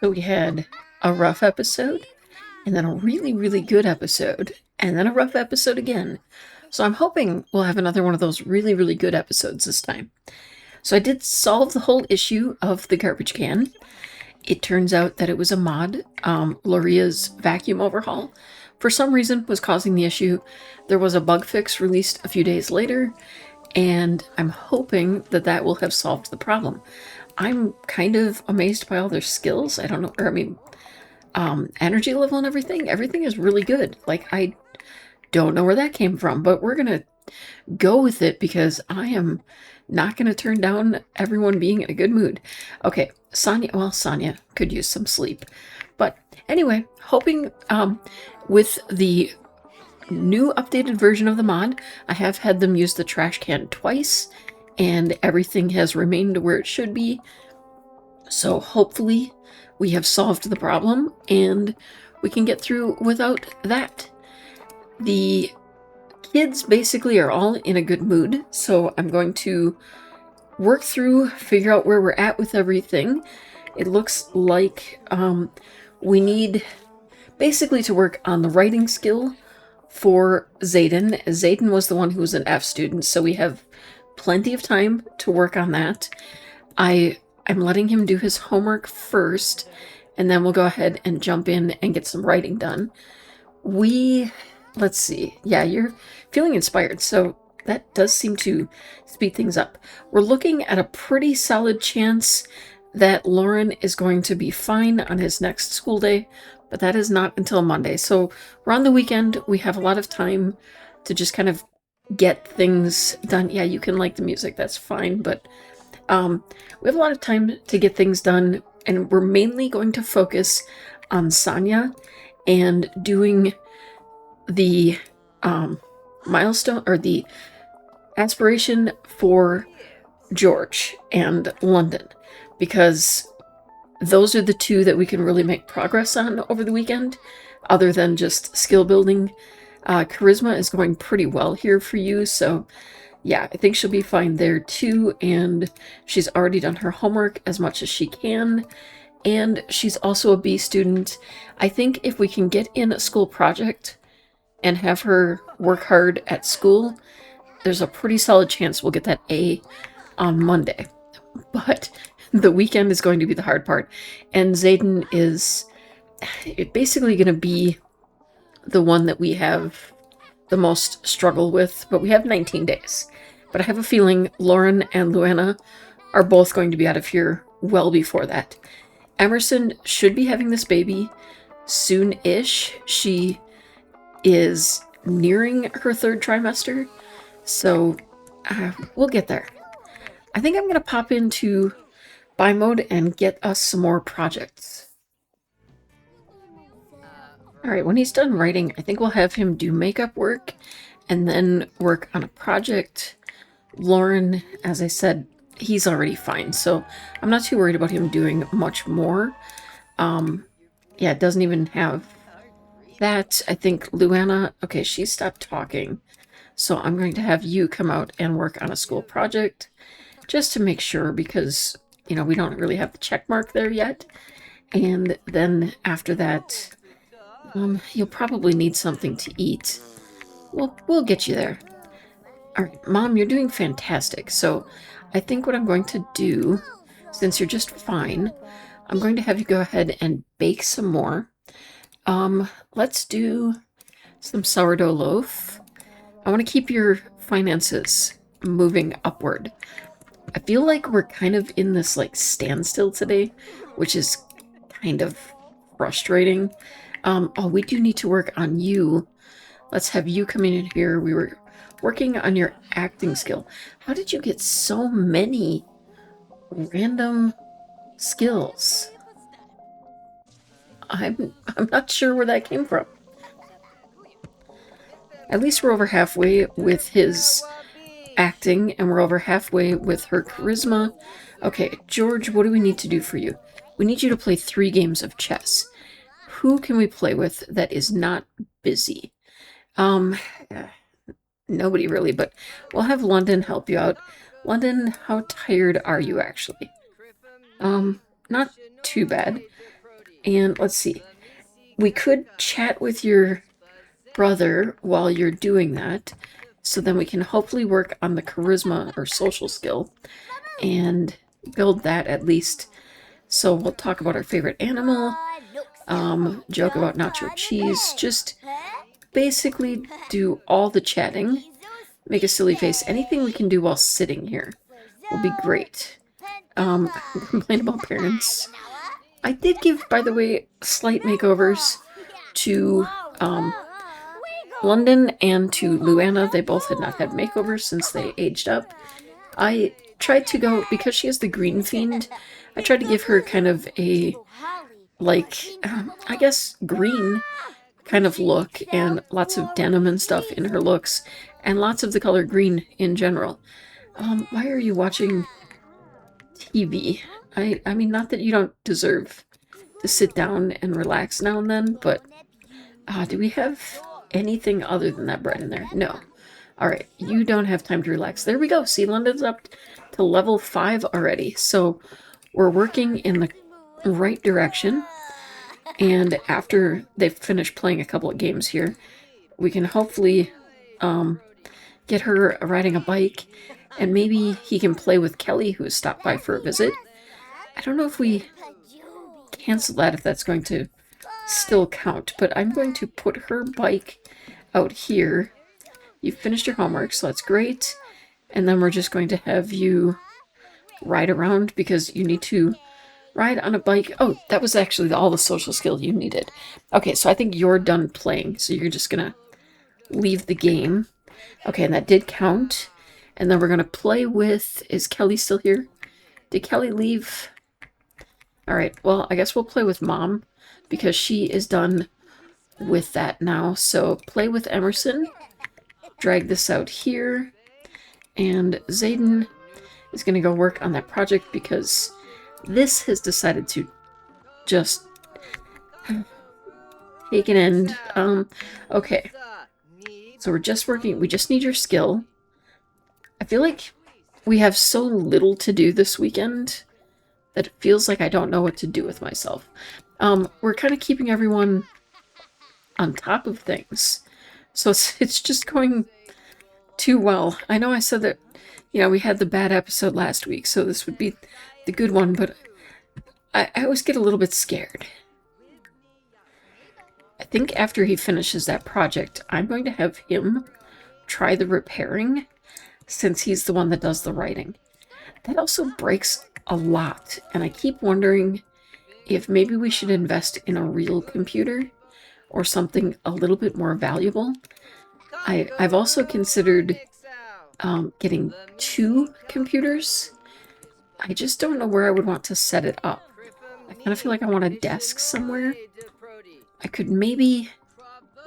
So we had a rough episode, and then a really, really good episode, and then a rough episode again. So I'm hoping we'll have another one of those really, really good episodes this time. So I did solve the whole issue of the garbage can. It turns out that it was a mod. Loria's vacuum overhaul, for some reason, was causing the issue. There was a bug fix released a few days later, and I'm hoping that that will have solved the problem. I'm kind of amazed by all their skills. I don't know, or I mean, energy level and everything. Everything is really good. Like, I don't know where that came from, but we're gonna go with it because I am not gonna turn down everyone being in a good mood. Okay, Sonja could use some sleep. But anyway, hoping with the new updated version of the mod, I have had them use the trash can twice, and everything has remained where it should be. So hopefully we have solved the problem and we can get through without that. The kids basically are all in a good mood, so I'm going to work through, figure out where we're at with everything. It looks like we need basically to work on the writing skill for Zayden. Zayden was the one who was an F student, so we have plenty of time to work on that. I'm letting him do his homework first, and then we'll go ahead and jump in and get some writing done. Let's see. Yeah, you're feeling inspired, so that does seem to speed things up. We're looking at a pretty solid chance that Lauren is going to be fine on his next school day, but that is not until Monday. So we're on the weekend. We have a lot of time to just kind of get things done. Yeah, you can like the music. That's fine, but we have a lot of time to get things done, and we're mainly going to focus on Sonja and doing the milestone or the aspiration for George and Londyn, because those are the two that we can really make progress on over the weekend, other than just skill building. Charisma is going pretty well here for you, so yeah, I think she'll be fine there too, and she's already done her homework as much as she can, and she's also a B student. I think if we can get in a school project and have her work hard at school, there's a pretty solid chance we'll get that A on Monday. But the weekend is going to be the hard part, and Zayden is basically going to be the one that we have the most struggle with, but we have 19 days. But I have a feeling Lauren and Louanna are both going to be out of here well before that. Emersyn should be having this baby soon-ish. She is nearing her 3rd trimester, so we'll get there. I think I'm going to pop into buy mode and get us some more projects. Alright, when he's done writing, I think we'll have him do makeup work and then work on a project. Lauren, as I said, he's already fine, so I'm not too worried about him doing much more. Yeah, it doesn't even have that. I think Louanna, okay, she stopped talking, so I'm going to have you come out and work on a school project just to make sure, because, you know, we don't really have the check mark there yet. And then after that, you'll probably need something to eat. We'll get you there. All right, Mom, you're doing fantastic. So I think what I'm going to do, since you're just fine, I'm going to have you go ahead and bake some more. Let's do some sourdough loaf. I want to keep your finances moving upward. I feel like we're kind of in this like standstill today, which is kind of frustrating. Oh, we do need to work on you. Let's have you come in here. We were working on your acting skill. How did you get so many random skills? I'm not sure where that came from. At least we're over halfway with his acting, and we're over halfway with her charisma. Okay, George, what do we need to do for you? We need you to play 3 games of chess. Who can we play with that is not busy? Nobody really, but we'll have Londyn help you out. Londyn, how tired are you actually? Not too bad. And let's see. We could chat with your brother while you're doing that. So then we can hopefully work on the charisma or social skill and build that at least. So we'll talk about our favorite animal, joke about nacho cheese, just basically do all the chatting, make a silly face. Anything we can do while sitting here will be great. Complain about parents. I did give, by the way, slight makeovers to Londyn and to Louanna. They both had not had makeovers since they aged up. I tried to go, because she has the green fiend, I tried to give her kind of a, like, I guess green kind of look, and lots of denim and stuff in her looks, and lots of the color green in general. Why are you watching TV? I mean, not that you don't deserve to sit down and relax now and then, but do we have anything other than that bread in there? No. All right, you don't have time to relax. There we go. See, London's up to level 5 already. So we're working in the right direction. And after they've finished playing a couple of games here, we can hopefully get her riding a bike. And maybe he can play with Kelly, who has stopped by for a visit. I don't know if we cancel that, if that's going to still count. But I'm going to put her bike out here. You've finished your homework, so that's great. And then we're just going to have you ride around because you need to ride on a bike. Oh, that was actually all the social skill you needed. Okay, so I think you're done playing, so you're just going to leave the game. Okay, and that did count. And then we're going to play with... Is Kelly still here? Did Kelly leave? All right, well, I guess we'll play with Mom because she is done with that now. So play with Emersyn. Drag this out here, and Zayden is going to go work on that project because this has decided to just take an end. Okay, so we're just working. We just need your skill. I feel like we have so little to do this weekend that it feels like I don't know what to do with myself. We're kind of keeping everyone on top of things. So it's just going too well. I know I said that, we had the bad episode last week, so this would be the good one, but I always get a little bit scared. I think after he finishes that project, I'm going to have him try the repairing, since he's the one that does the writing. That also breaks a lot, and I keep wondering if maybe we should invest in a real computer or something a little bit more valuable. I've also considered getting 2 computers. I just don't know where I would want to set it up. I kind of feel like I want a desk somewhere. I could maybe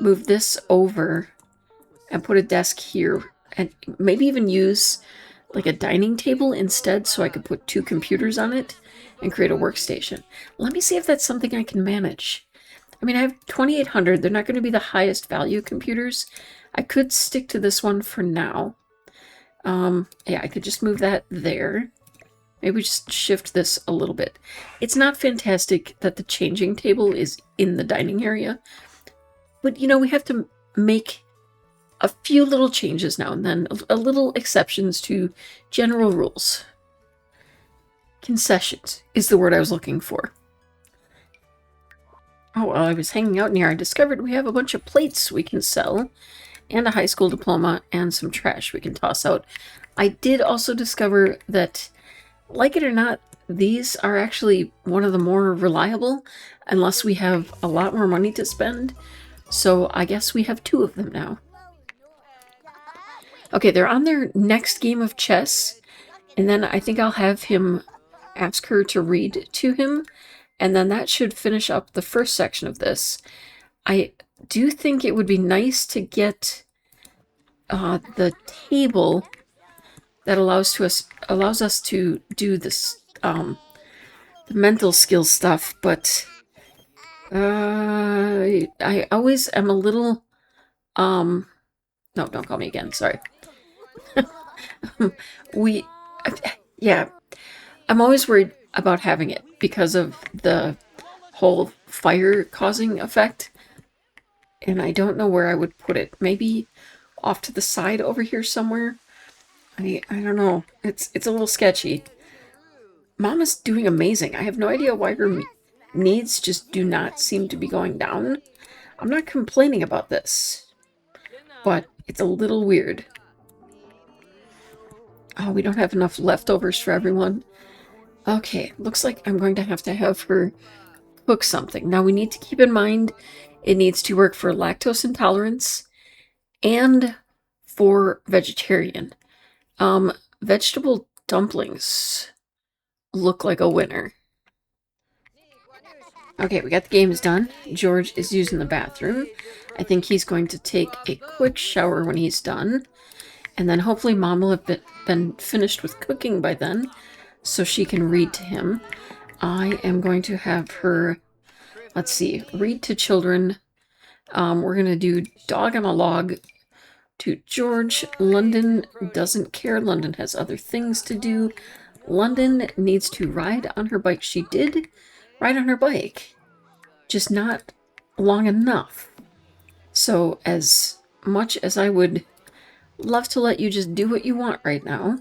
move this over and put a desk here, and maybe even use like a dining table instead, so I could put 2 computers on it and create a workstation. Let me see if that's something I can manage. I mean, I have 2800. They're not going to be the highest value computers. I could stick to this one for now. Yeah, I could just move that there. Maybe just shift this a little bit. It's not fantastic that the changing table is in the dining area, but we have to make a few little changes now and then, a little exceptions to general rules. Concessions is the word I was looking for. Oh, while I was hanging out in here, I discovered we have a bunch of plates we can sell, and a high school diploma, and some trash we can toss out. I did also discover that, like it or not, these are actually one of the more reliable, unless we have a lot more money to spend. So I guess we have 2 of them now. Okay, they're on their next game of chess, and then I think I'll have him ask her to read to him, and then that should finish up the first section of this. I do think it would be nice to get the table that allows us to do this the mental skills stuff, but I always am a little no, don't call me again, sorry. Yeah, I'm always worried about having it because of the whole fire causing effect. And I don't know where I would put it. Maybe off to the side over here somewhere. I don't know. It's a little sketchy. Mama's doing amazing. I have no idea why her needs just do not seem to be going down. I'm not complaining about this, but it's a little weird. Oh, we don't have enough leftovers for everyone. Okay, looks like I'm going to have her cook something. Now we need to keep in mind it needs to work for lactose intolerance and for vegetarian. Vegetable dumplings look like a winner. Okay, we got the games done. George is using the bathroom. I think he's going to take a quick shower when he's done. And then hopefully Mom will have been finished with cooking by then, so she can read to him. I am going to have her, let's see, read to children. We're going to do Dog on a Log to George. Londyn doesn't care. Londyn has other things to do. Londyn needs to ride on her bike. She did ride on her bike, just not long enough. So as much as I would love to let you just do what you want right now,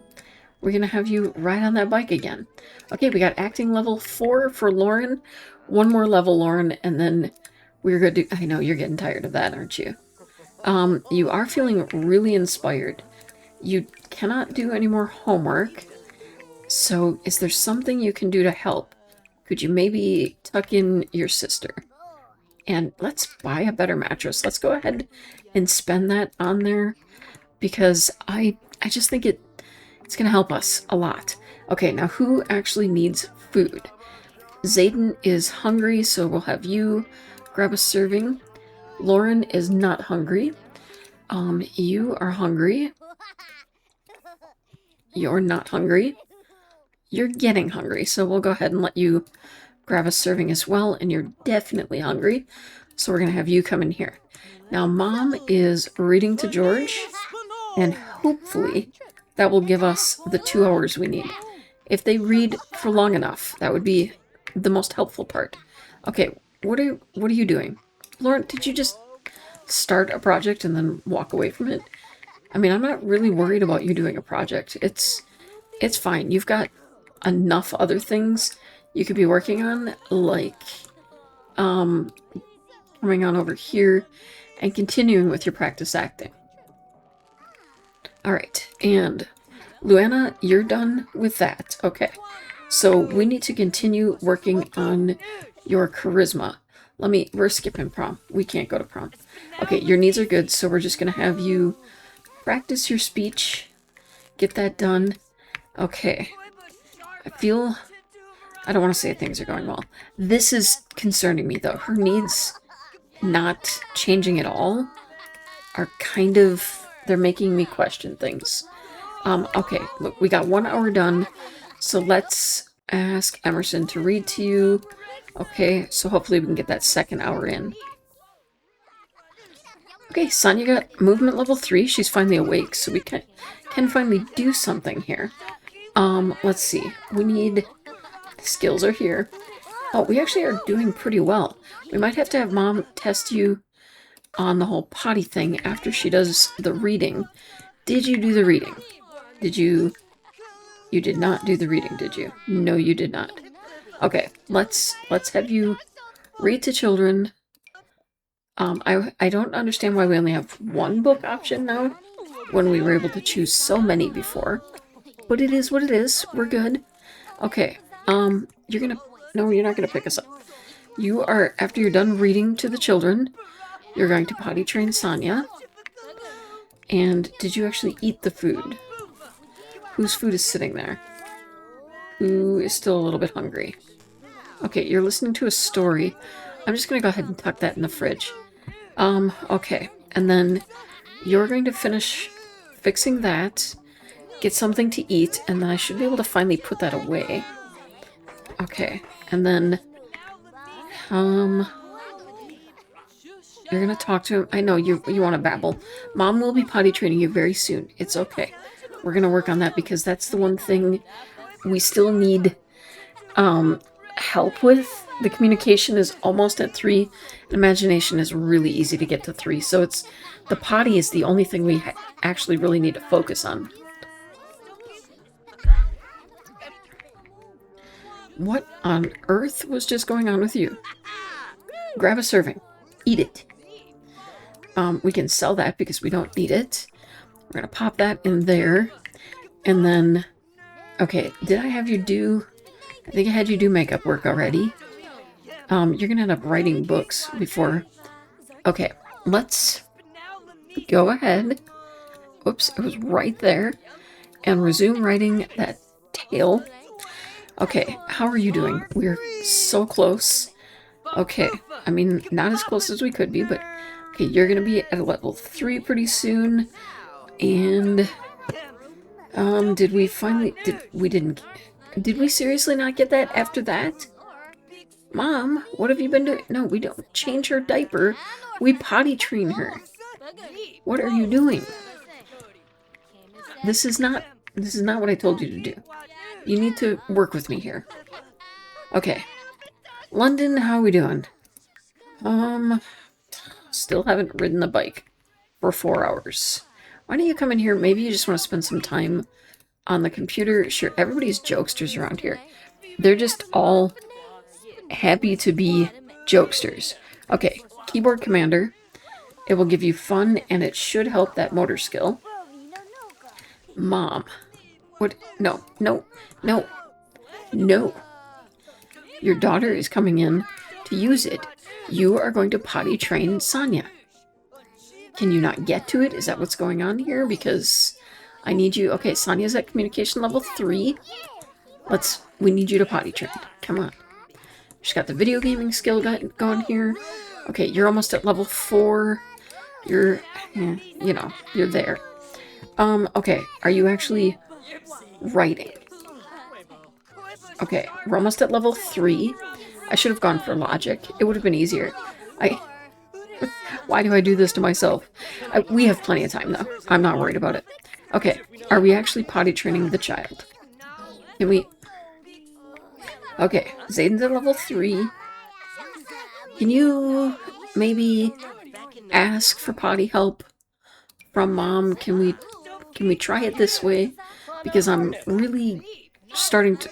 we're going to have you ride on that bike again. Okay, we got acting level 4 for Lauren. One more level, Lauren, and then we're going to do... I know, you're getting tired of that, aren't you? You are feeling really inspired. You cannot do any more homework. So is there something you can do to help? Could you maybe tuck in your sister? And let's buy a better mattress. Let's go ahead and spend that on there, because I just think it's going to help us a lot. Okay, now who actually needs food? Zayden is hungry, so we'll have you grab a serving. Lauren is not hungry. You are hungry. You're not hungry. You're getting hungry, so we'll go ahead and let you grab a serving as well, and you're definitely hungry, so we're going to have you come in here. Now, Mom is reading to George, and hopefully that will give us the 2 hours we need. If they read for long enough, that would be the most helpful part. Okay, what are you doing? Lauren, did you just start a project and then walk away from it? I mean, I'm not really worried about you doing a project. It's fine. You've got enough other things you could be working on, like coming on over here and continuing with your practice acting. All right, and Louanna, you're done with that. Okay, so we need to continue working on your charisma. We're skipping prom. We can't go to prom. Okay, your needs are good, so we're just going to have you practice your speech. Get that done. Okay. I don't want to say things are going well. This is concerning me, though. Her needs not changing at all are kind of... they're making me question things. Okay, look, we got 1 hour done, so let's ask Emersyn to read to you. Okay, so hopefully we can get that 2nd hour in. Okay, Sonja got movement level 3. She's finally awake, so we can finally do something here. Let's see. We need... skills are here. Oh, we actually are doing pretty well. We might have to have Mom test you on the whole potty thing after she does the reading. Did you do the reading? You did not do the reading, did you? No, you did not. Okay, let's have you read to children. I don't understand why we only have 1 book option now when we were able to choose so many before. But it is what it is. We're good. Okay, you're not gonna pick us up. You are, after you're done reading to the children, you're going to potty train Sonja. And did you actually eat the food? Whose food is sitting there? Who is still a little bit hungry? Okay, you're listening to a story. I'm just gonna go ahead and tuck that in the fridge. Okay, and then you're going to finish fixing that, get something to eat, and then I should be able to finally put that away. Okay, and then, you're gonna talk to him. I know you want to babble. Mom will be potty training you very soon. It's okay. We're gonna work on that because that's the one thing we still need help with. The communication is almost at 3. Imagination is really easy to get to 3. So it's the potty is the only thing we actually really need to focus on. What on earth was just going on with you? Grab a serving. Eat it. We can sell that because we don't need it. We're going to pop that in there. And then, okay, did I have you do... I think I had you do makeup work already. You're going to end up writing books before... Okay, let's go ahead. Whoops, I was right there. And resume writing that tale. Okay, how are you doing? We're so close. Okay, I mean, not as close as we could be, but... Okay, you're going to be at level 3 pretty soon. And... did we finally... Did we seriously not get that after that? Mom, what have you been doing? No, we don't change her diaper. We potty train her. What are you doing? This is not what I told you to do. You need to work with me here. Okay. Londyn, how are we doing? Still haven't ridden the bike for 4 hours. Why don't you come in here? Maybe you just want to spend some time on the computer. Sure, everybody's jokesters around here. They're just all happy to be jokesters. Okay, keyboard commander. It will give you fun, and it should help that motor skill. Mom. What? No, no, no, no. Your daughter is coming in to use it. You are going to potty train Sonja. Can you not get to it? Is that what's going on here? Because I need you... Okay, Sonja's at communication level 3. We need you to potty train. Come on. She's got the video gaming skill going here. Okay, you're almost at level 4. You're, you're there. Okay, are you actually writing? Okay, we're almost at level 3. I should have gone for logic. It would have been easier. Why do I do this to myself? We have plenty of time, though. I'm not worried about it. Okay, are we actually potty training the child? Can we... Okay, Zayden's at level 3. Can you maybe ask for potty help from Mom? Can we try it this way? Because I'm really starting to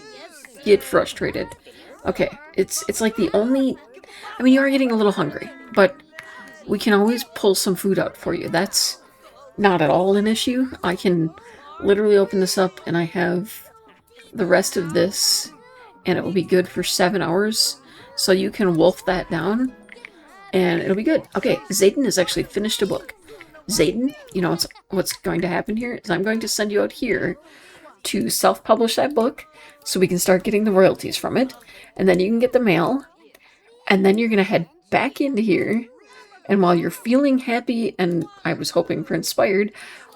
get frustrated. Okay, it's like the only... I mean, you are getting a little hungry, but we can always pull some food out for you. That's not at all an issue. I can literally open this up and I have the rest of this and it will be good for 7 hours. So you can wolf that down and it'll be good. Okay, Zayden has actually finished a book. Zayden, you know what's going to happen here is I'm going to send you out here to self-publish that book so we can start getting the royalties from it. And then you can get the mail. And then you're going to head back into here. And while you're feeling happy, and I was hoping for inspired,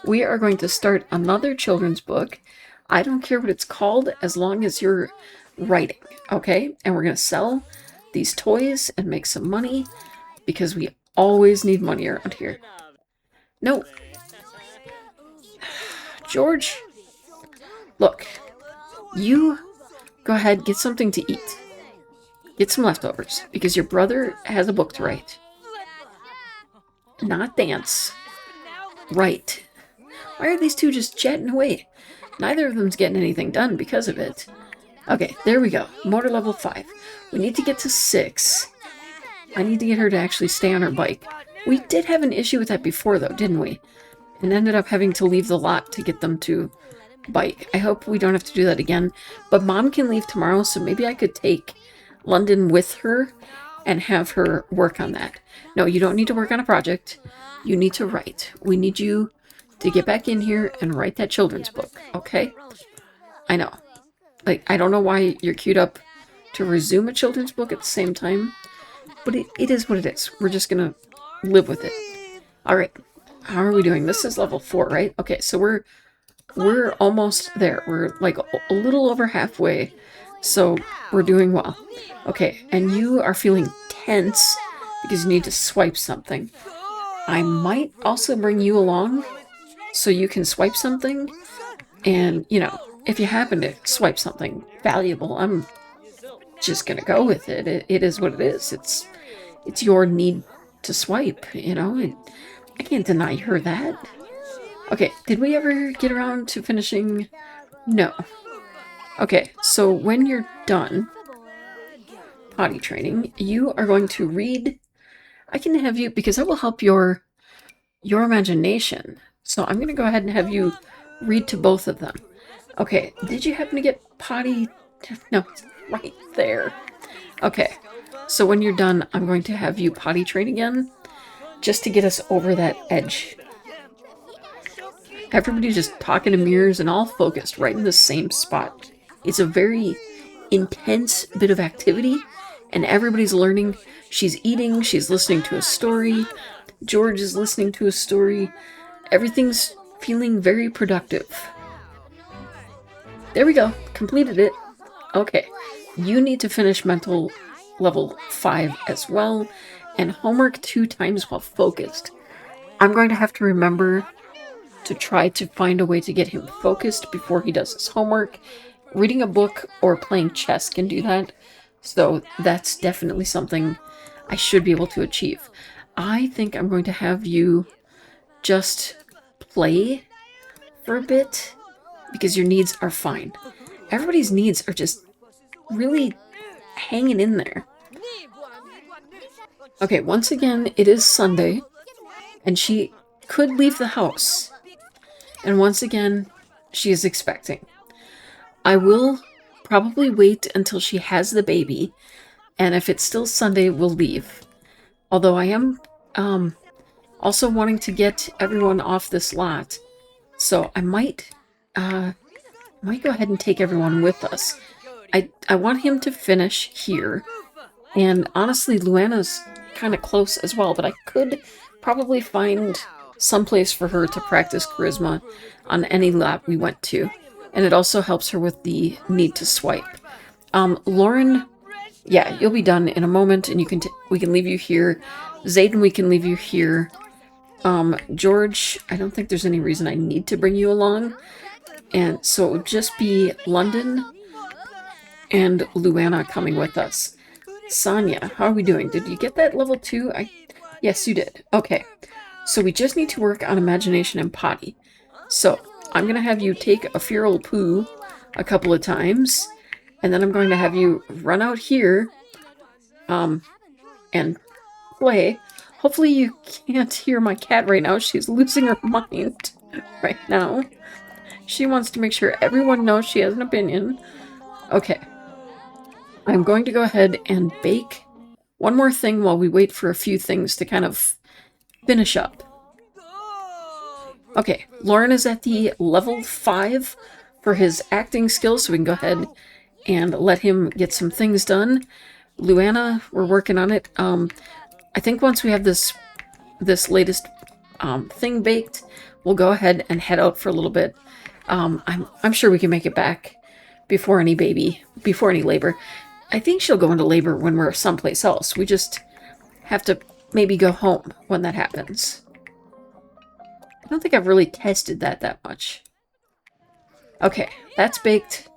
we are going to start another children's book. I don't care what it's called as long as you're writing, okay? And we're going to sell these toys and make some money because we always need money around here. No. George, look, you go ahead, get something to eat. Get some leftovers, because your brother has a book to write. Not dance. Write. Why are these two just chatting away? Neither of them's getting anything done because of it. Okay, there we go. Motor level 5. We need to get to 6. I need to get her to actually stay on her bike. We did have an issue with that before, though, didn't we? And ended up having to leave the lot to get them to bike. I hope we don't have to do that again. But Mom can leave tomorrow, so maybe I could take Londyn with her and have her work on that. No, you don't need to work on a project. You need to write. We need you to get back in here and write that children's book, okay? I know. Like, I don't know why you're queued up to resume a children's book at the same time, but it is what it is. We're just gonna live with it. All right. How are we doing? This is level 4, right? Okay, so we're almost there. We're like a little over halfway. So we're doing well. Okay, and you are feeling tense because you need to swipe something. I might also bring you along so you can swipe something. And, you know, if you happen to swipe something valuable, I'm just gonna go with it. It is what it is. It's your need to swipe, you know? I can't deny her that. Okay, did we ever get around to finishing? No. Okay, so when you're done potty training, you are going to read. I can have you, because that will help your imagination. So I'm going to go ahead and have you read to both of them. Okay, did you happen to get potty? No, it's right there. Okay, so when you're done, I'm going to have you potty train again, just to get us over that edge. Everybody's just talking to mirrors and all focused right in the same spot. It's a very intense bit of activity, and everybody's learning. She's eating, she's listening to a story, George is listening to a story. Everything's feeling very productive. There we go, completed it. Okay, you need to finish mental level 5 as well, and homework 2 times while focused. I'm going to have to remember to try to find a way to get him focused before he does his homework. Reading a book or playing chess can do that, so that's definitely something I should be able to achieve. I think I'm going to have you just play for a bit, because your needs are fine. Everybody's needs are just really hanging in there. Okay, once again, it is Sunday, and she could leave the house. And once again, she is expecting. I will probably wait until she has the baby, and if it's still Sunday, we'll leave. Although I am also wanting to get everyone off this lot, so I might go ahead and take everyone with us. I want him to finish here, and honestly, Louanna's kind of close as well, but I could probably find someplace for her to practice charisma on any lap we went to, and it also helps her with the need to swipe. Lauren, yeah, you'll be done in a moment, and we can leave you here. Zayden, we can leave you here. George, I don't think there's any reason I need to bring you along, and so it would just be Londyn and Louanna coming with us. Sonja, how are we doing? Did you get that level 2? Yes, you did. Okay. So we just need to work on imagination and potty. So I'm going to have you take a feral poo a couple of times, and then I'm going to have you run out here and play. Hopefully you can't hear my cat right now. She's losing her mind right now. She wants to make sure everyone knows she has an opinion. Okay. I'm going to go ahead and bake one more thing while we wait for a few things to kind of finish up. Okay, Lauren is at the level 5 for his acting skills, so we can go ahead and let him get some things done. Louanna, we're working on it. I think once we have this latest thing baked, we'll go ahead and head out for a little bit. I'm sure we can make it back before any labor. I think she'll go into labor when we're someplace else. We just have to maybe go home when that happens. I don't think I've really tested that much. Okay, that's baked.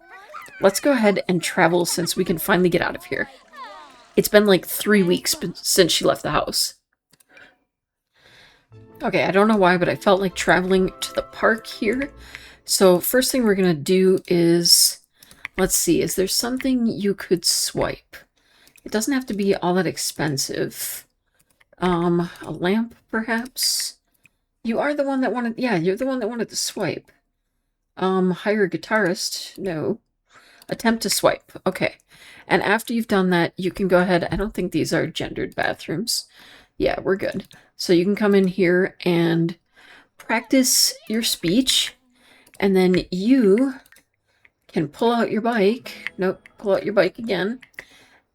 Let's go ahead and travel since we can finally get out of here. It's been like 3 weeks since she left the house. Okay, I don't know why, but I felt like traveling to the park here. So first thing we're going to do is, let's see, is there something you could swipe? It doesn't have to be all that expensive. A lamp, perhaps? You are the one that wanted, yeah, you're the one that wanted to swipe. Hire a guitarist? No. Attempt to swipe. Okay. And after you've done that, you can go ahead. I don't think these are gendered bathrooms. Yeah, we're good. So you can come in here and practice your speech, and then you can pull out your bike. Nope, pull out your bike again,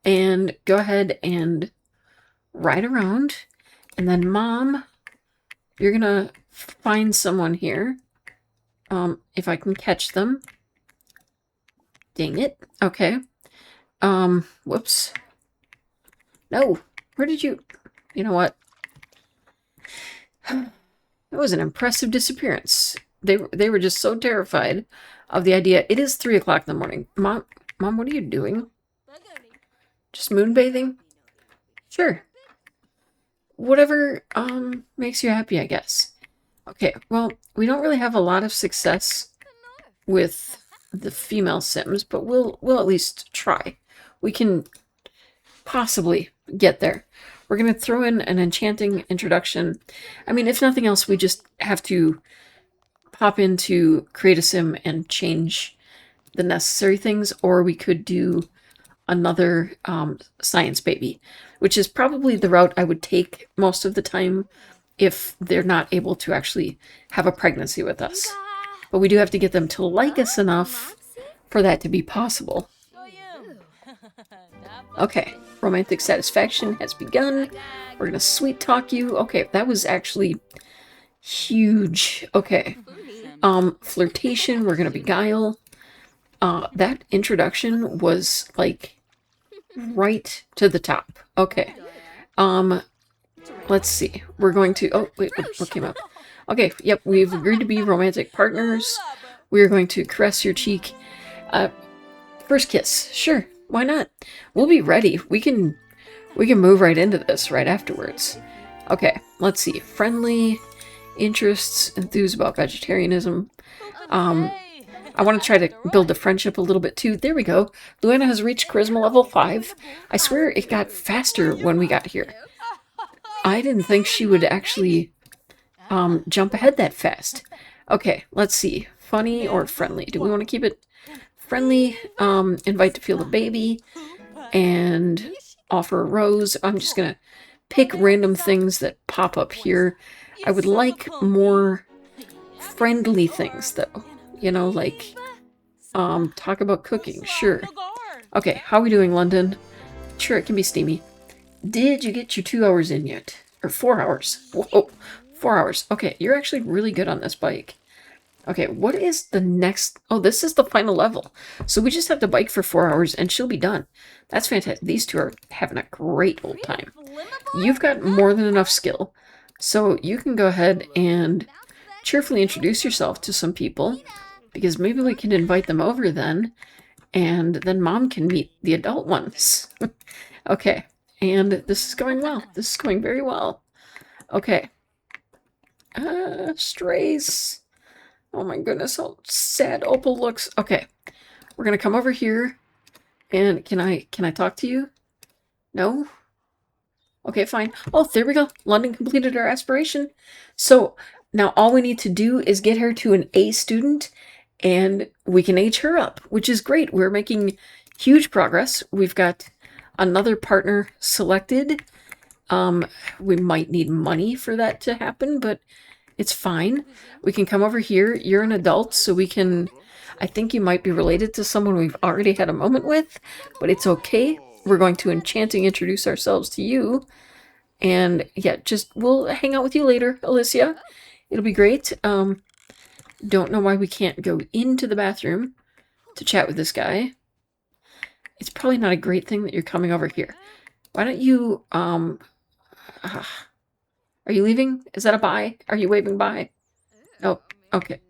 and go ahead and ride around. And then Mom, you're gonna find someone here. If I can catch them. Dang it. Okay. Whoops. No. Where did you... You know what? It was an impressive disappearance. They were just so terrified of the idea. It is 3 o'clock in the morning. Mom, what are you doing? Just moonbathing? Sure. Whatever makes you happy, I guess. Okay, well, we don't really have a lot of success with the female Sims, but we'll at least try. We can possibly get there. We're going to throw in an enchanting introduction. I mean, if nothing else, we just have to pop into Create a Sim and change the necessary things, or we could do another science baby, which is probably the route I would take most of the time if they're not able to actually have a pregnancy with us. But we do have to get them to like us enough for that to be possible. Okay, romantic satisfaction has begun. We're gonna sweet talk you. Okay, that was actually huge. Okay, flirtation, we're gonna beguile. That introduction was like right to the top. Okay, let's see. We're going to, oh wait, what came up? Okay, yep, we've agreed to be romantic partners. We're going to caress your cheek. First kiss, sure, why not? We'll be ready. We can move right into this right afterwards. Okay, let's see. Friendly, interests, enthused about vegetarianism. I want to try to build a friendship a little bit too. There we go. Louanna has reached charisma level 5. I swear it got faster when we got here. I didn't think she would actually jump ahead that fast. Okay, let's see. Funny or friendly? Do we want to keep it friendly? Invite to feel the baby and offer a rose. I'm just going to pick random things that pop up here. I would like more friendly things though. You know, like talk about cooking. Sure. Okay, how are we doing, Londyn? Sure, it can be steamy. Did you get your 2 hours in yet? Or 4 hours? Whoa, 4 hours. Okay, you're actually really good on this bike. Okay, what is the next? Oh, this is the final level. So we just have to bike for 4 hours and she'll be done. That's fantastic. These two are having a great old time. You've got more than enough skill. So you can go ahead and cheerfully introduce yourself to some people, because maybe we can invite them over then, and then Mom can meet the adult ones. Okay, and this is going well. This is going very well. Okay. Strays. Oh my goodness, how sad Opal looks. Okay, we're gonna come over here, and can I talk to you? No? Okay, fine. Oh, there we go. Londyn completed her aspiration. So now all we need to do is get her to an A student, and we can age her up, which is great. We're making huge progress. We've got another partner selected. We might need money for that to happen, but it's fine. We can come over here. You're an adult, so we can... I think you might be related to someone we've already had a moment with, but it's okay. We're going to enchanting introduce ourselves to you. And yeah, we'll hang out with you later, Alicia. It'll be great. Don't know why we can't go into the bathroom to chat with this guy. It's probably not a great thing that you're coming over here. Why don't you, are you leaving? Is that a bye? Are you waving bye? Oh, okay.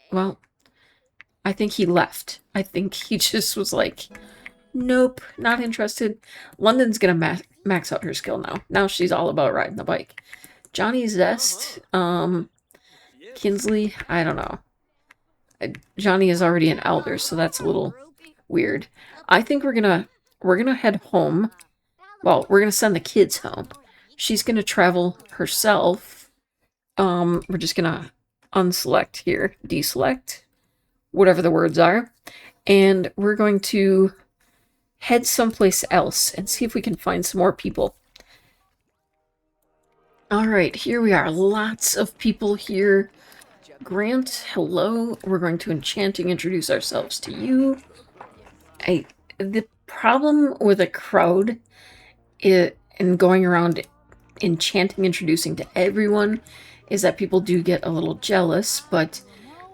Well, I think he left. I think he just was like, nope, not interested. Londyn's gonna max out her skill now. Now she's all about riding the bike. Johnny Zest, Kinsley, I don't know. Johnny is already an elder, so that's a little weird. I think we're gonna head home. Well, we're gonna send the kids home. She's gonna travel herself. We're just gonna unselect here, deselect, whatever the words are, and we're going to head someplace else and see if we can find some more people. All right, here we are. Lots of people here. Grant, hello. We're going to enchanting introduce ourselves to you. The problem with a crowd and going around enchanting introducing to everyone is that people do get a little jealous, but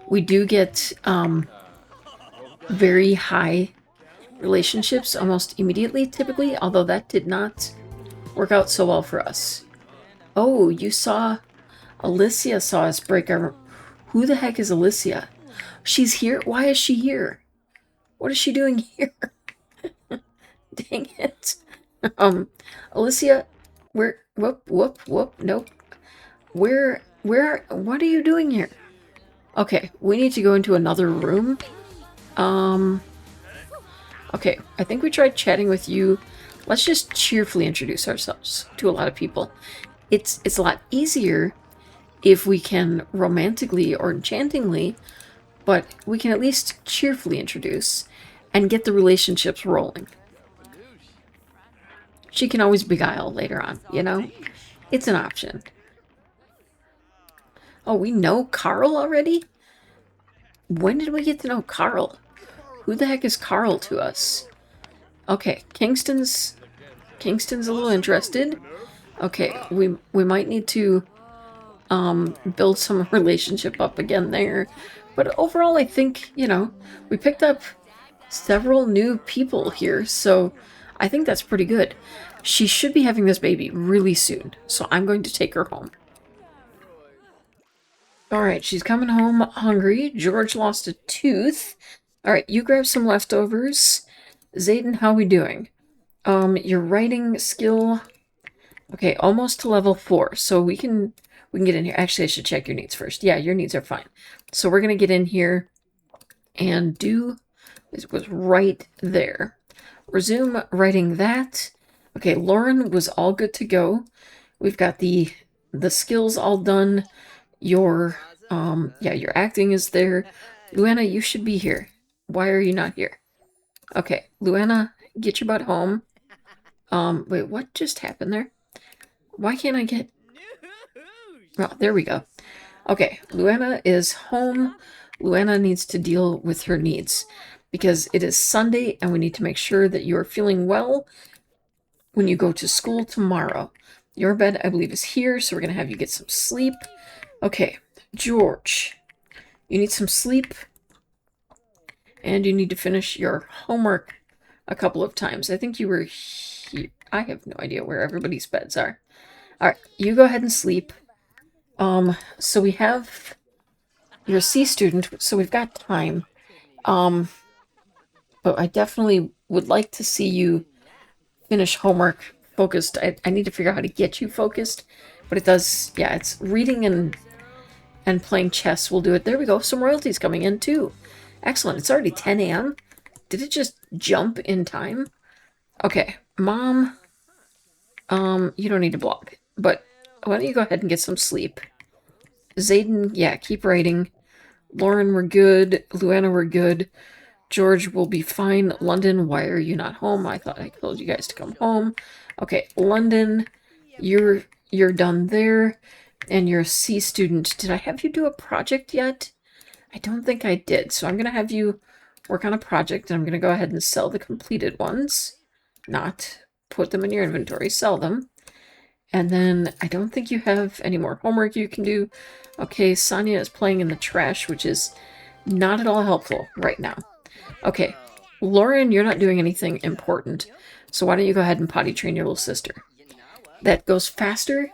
we do get very high relationships almost immediately, typically, although that did not work out so well for us. Oh, you saw... Alicia saw us break our... Who the heck is Alicia? She's here? Why is she here? What is she doing here? Dang it. Alicia, whoop, nope. What are you doing here? Okay, we need to go into another room. Okay, I think we tried chatting with you. Let's just cheerfully introduce ourselves to a lot of people. It's a lot easier if we can romantically or enchantingly, but we can at least cheerfully introduce and get the relationships rolling. She can always beguile later on, you know? It's an option. Oh, we know Carl already? When did we get to know Carl? Who the heck is Carl to us? Okay, Kingston's a little interested. Okay, we might need to build some relationship up again there. But overall, I think, you know, we picked up several new people here, so I think that's pretty good. She should be having this baby really soon, so I'm going to take her home. Alright, she's coming home hungry. George lost a tooth. Alright, you grab some leftovers. Zayden, how we doing? Your writing skill... Okay, almost to level 4, so we can get in here. Actually, I should check your needs first. Yeah, your needs are fine. So we're going to get in here and do... It was right there. Resume writing that. Okay, Lauren was all good to go. We've got the skills all done. Your acting is there. Louanna, you should be here. Why are you not here? Okay, Louanna, get your butt home. Wait, what just happened there? Why can't I get... Well, there we go. Okay, Louanna is home. Louanna needs to deal with her needs because it is Sunday and we need to make sure that you are feeling well when you go to school tomorrow. Your bed, I believe, is here, so we're going to have you get some sleep. Okay, George, you need some sleep and you need to finish your homework a couple of times. I think you were here. I have no idea where everybody's beds are. All right, you go ahead and sleep. So we have... You're a C student, so we've got time. But I definitely would like to see you finish homework focused. I need to figure out how to get you focused. But it does... Yeah, it's reading and playing chess will do it. There we go. Some royalties coming in, too. Excellent. It's already 10 a.m. Did it just jump in time? Okay, Mom... you don't need to blog, but why don't you go ahead and get some sleep? Zayden, yeah, keep writing. Lauren, we're good. Louanna, we're good. George will be fine. Londyn, why are you not home? I thought I told you guys to come home. Okay, Londyn, you're done there. And you're a C student. Did I have you do a project yet? I don't think I did. So I'm going to have you work on a project, and I'm going to go ahead and sell the completed ones. Not put them in your inventory, sell them. And then I don't think you have any more homework you can do. Okay, Sonja is playing in the trash, which is not at all helpful right now. Okay, Lauren, you're not doing anything important. So why don't you go ahead and potty train your little sister? That goes faster,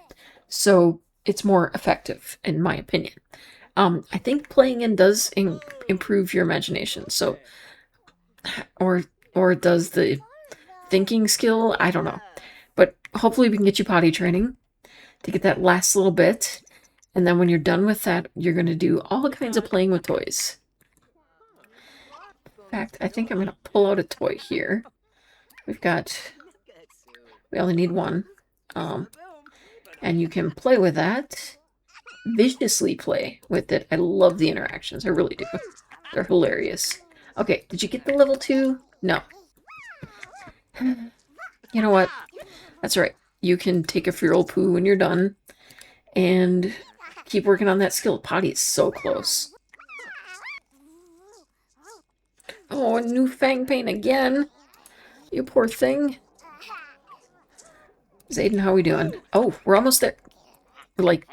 so it's more effective, in my opinion. I think playing in does improve your imagination. So, or does the thinking skill? I don't know. But hopefully we can get you potty training to get that last little bit. And then when you're done with that, you're going to do all kinds of playing with toys. In fact, I think I'm going to pull out a toy here. We only need one. And you can play with that. Viciously play with it. I love the interactions. I really do. They're hilarious. Okay, did you get the level 2? No. You know what? That's right. You can take a feral poo when you're done and keep working on that skill. Potty is so close. Oh, a new fang pain again. You poor thing. Zayden, how are we doing? Oh, we're almost there. We're like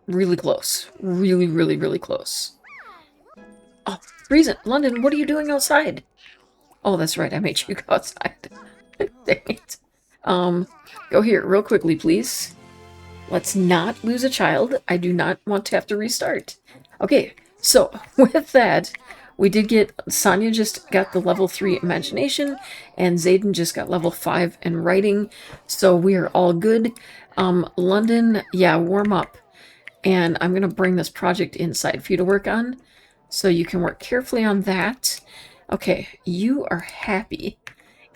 really close. Really, really, really close. Oh, Reason. Londyn, what are you doing outside? Oh, that's right. I made you go outside. Dang it. Go here real quickly, please. Let's not lose a child. I do not want to have to restart. Okay, so with that, We did get, Sonja just got the level 3 imagination, and Zayden just got level 5 in writing, so we are all good. Londyn, yeah, warm up. And I'm going to bring this project inside for you to work on, so you can work carefully on that. Okay, you are happy.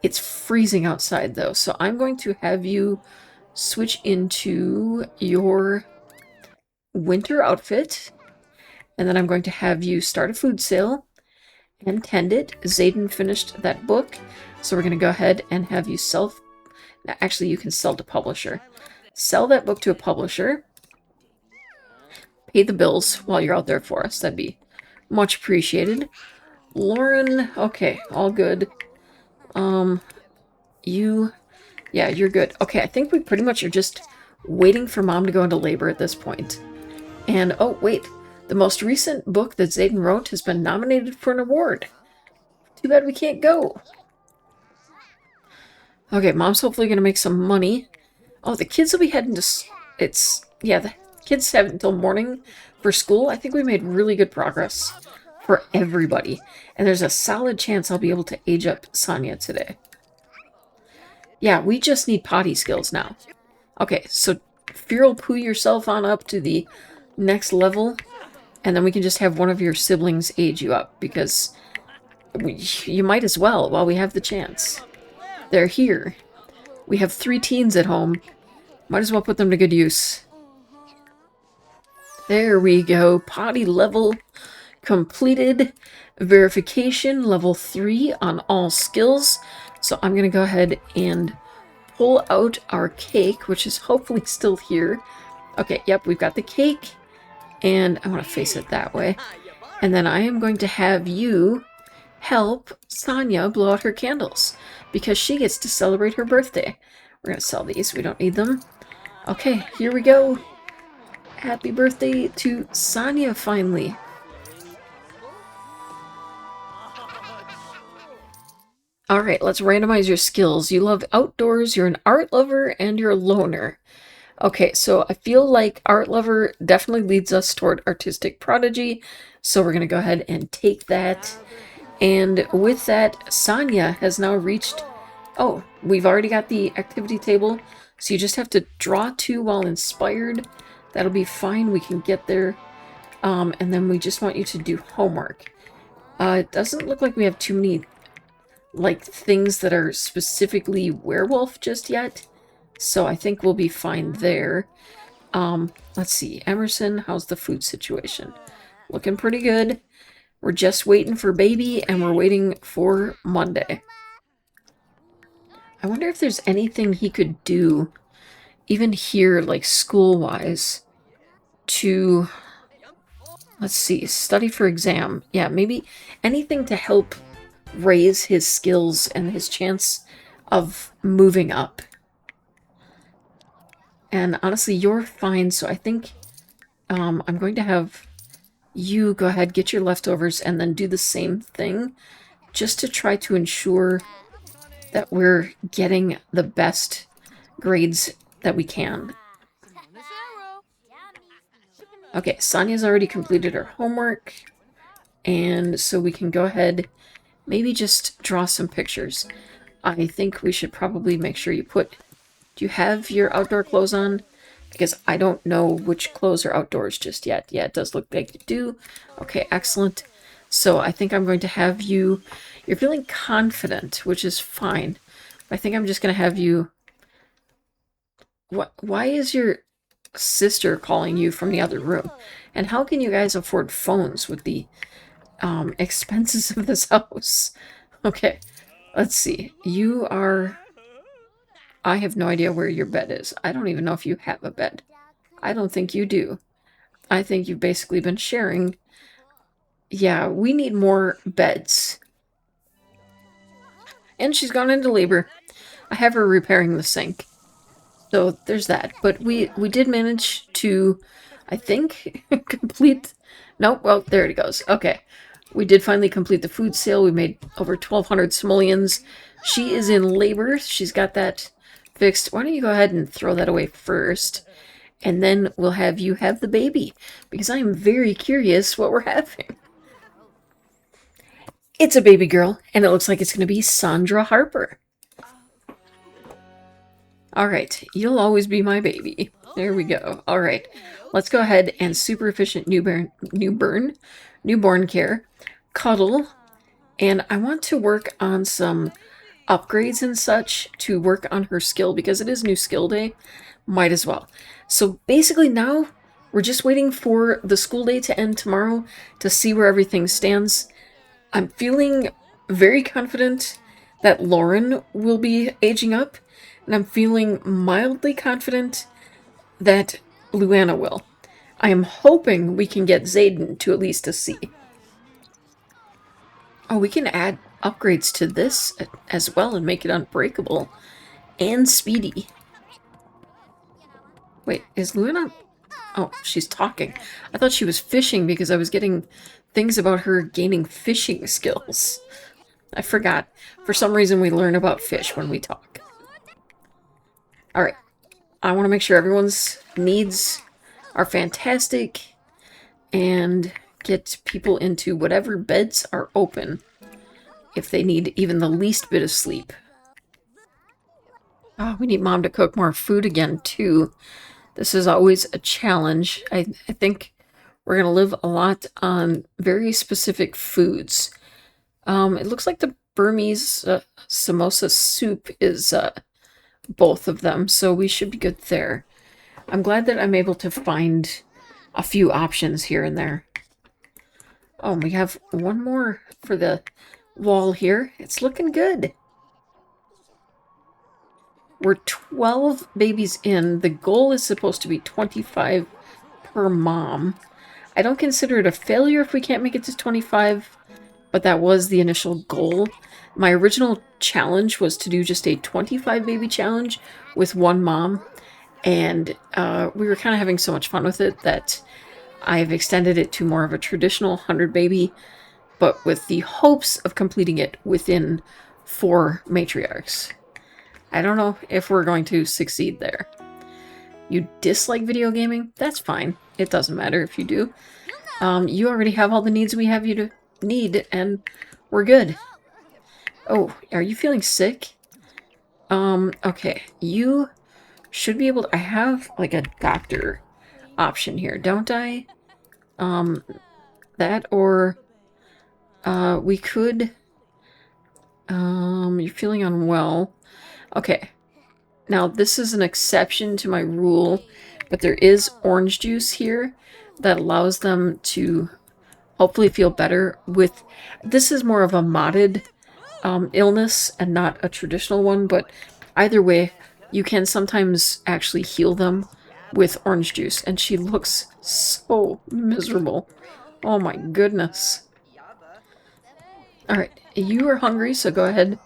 It's freezing outside, though, so I'm going to have you switch into your winter outfit, and then I'm going to have you start a food sale and tend it. Zayden finished that book, so we're going to go ahead and have you sell. Actually, you can sell to publisher. Sell that book to a publisher. Pay the bills while you're out there for us. That'd be much appreciated. Lauren, okay, all good. Yeah, you're good. Okay, I think we pretty much are just waiting for Mom to go into labor at this point. And, oh, wait. The most recent book that Zayden wrote has been nominated for an award. Too bad we can't go. Okay, Mom's hopefully going to make some money. Oh, the kids will be heading to... Yeah, the kids have until morning for school. I think we made really good progress for everybody. And there's a solid chance I'll be able to age up Sonja today. Yeah, we just need potty skills now. Okay, so feral poo yourself on up to the next level, and then we can just have one of your siblings age you up, because you might as well while we have the chance. They're here. We have 3 teens at home. Might as well put them to good use. There we go. Potty level completed. Verification level 3 on all skills. So I'm going to go ahead and pull out our cake, which is hopefully still here. Okay, yep, we've got the cake. And I want to face it that way. And then I am going to have you help Sonja blow out her candles, because she gets to celebrate her birthday. We're going to sell these. We don't need them. Okay, here we go. Happy birthday to Sonja, finally. Alright, let's randomize your skills. You love outdoors, you're an art lover, and you're a loner. Okay, so I feel like art lover definitely leads us toward artistic prodigy, so we're going to go ahead and take that. And with that, Sonja has now reached... Oh, we've already got the activity table, so you just have to draw 2 while inspired. That'll be fine, we can get there. And then we just want you to do homework. It doesn't look like we have too many, like, things that are specifically werewolf just yet, so I think we'll be fine there. Let's see, Emersyn, how's the food situation? Looking pretty good. We're just waiting for baby, and we're waiting for Monday. I wonder if there's anything he could do, even here, like school-wise, to, let's see, study for exam. Yeah, maybe anything to help raise his skills and his chance of moving up. And honestly, you're fine, so I think I'm going to have you go ahead, get your leftovers, and then do the same thing, just to try to ensure that we're getting the best grades that we can. Okay, Sonja's already completed her homework, and so we can go ahead, maybe just draw some pictures. I think we should probably make sure you put... Do you have your outdoor clothes on? Because I don't know which clothes are outdoors just yet. Yeah, it does look like you do. Okay, excellent. So I think I'm going to have you... You're feeling confident, which is fine. I think I'm just going to have you... Why is your sister calling you from the other room? And how can you guys afford phones with the expenses of this house? Okay, let's see. You are... I have no idea where your bed is. I don't even know if you have a bed. I don't think you do. I think you've basically been sharing. Yeah, we need more beds. And she's gone into labor. I have her repairing the sink. So there's that. But we did manage to, I think, complete... Nope, well, there it goes. Okay. We did finally complete the food sale. We made over 1,200 simoleons. She is in labor. She's got that fixed. Why don't you go ahead and throw that away first? And then we'll have you have the baby. Because I am very curious what we're having. It's a baby girl, and it looks like it's going to be Sandra Harper. All right, you'll always be my baby. There we go. All right, let's go ahead and super efficient newborn care, cuddle, and I want to work on some upgrades and such to work on her skill because it is new skill day. Might as well. So basically now we're just waiting for the school day to end tomorrow to see where everything stands. I'm feeling very confident that Lauren will be aging up, and I'm feeling mildly confident that Louanna will. I am hoping we can get Zayden to at least a C. Oh, we can add upgrades to this as well and make it unbreakable and speedy. Wait, is Louanna... Oh, she's talking. I thought she was fishing because I was getting things about her gaining fishing skills. I forgot. For some reason, we learn about fish when we talk. Alright. I want to make sure everyone's needs are fantastic and get people into whatever beds are open if they need even the least bit of sleep. Oh, we need Mom to cook more food again, too. This is always a challenge. I think we're going to live a lot on very specific foods. It looks like the Burmese samosa soup is both of them, so we should be good there. I'm glad that I'm able to find a few options here and there. Oh, we have one more for the wall here. It's looking good. We're 12 babies in. The goal is supposed to be 25 per mom. I don't consider it a failure if we can't make it to 25, but that was the initial goal. My original challenge was to do just a 25 baby challenge with one mom, and we were kind of having so much fun with it that I've extended it to more of a traditional 100 baby, but with the hopes of completing it within 4 matriarchs. I don't know if we're going to succeed there. You dislike video gaming? That's fine. It doesn't matter if you do. You already have all the needs we have you to need, and we're good. Oh, are you feeling sick? Okay. You should be able to... I have, like, a doctor option here, don't I? That, or... we could... you're feeling unwell. Okay, now this is an exception to my rule, but there is orange juice here that allows them to hopefully feel better with... This is more of a modded illness and not a traditional one, but either way, you can sometimes actually heal them with orange juice, and she looks so miserable. Oh my goodness. Alright, you are hungry, so go ahead,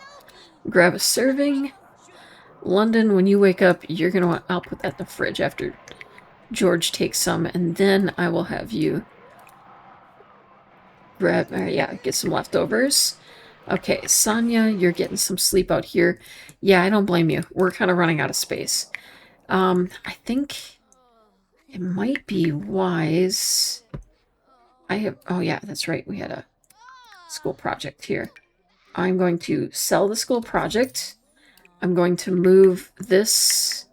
grab a serving. Londyn, when you wake up, you're going to want... I'll put that in the fridge after George takes some, and then I will have you grab... yeah, get some leftovers. Okay, Sonja, you're getting some sleep out here. Yeah, I don't blame you. We're kind of running out of space. I think it might be wise... I have... Oh, yeah, that's right. We had a school project here. I'm going to sell the school project... I'm going to move this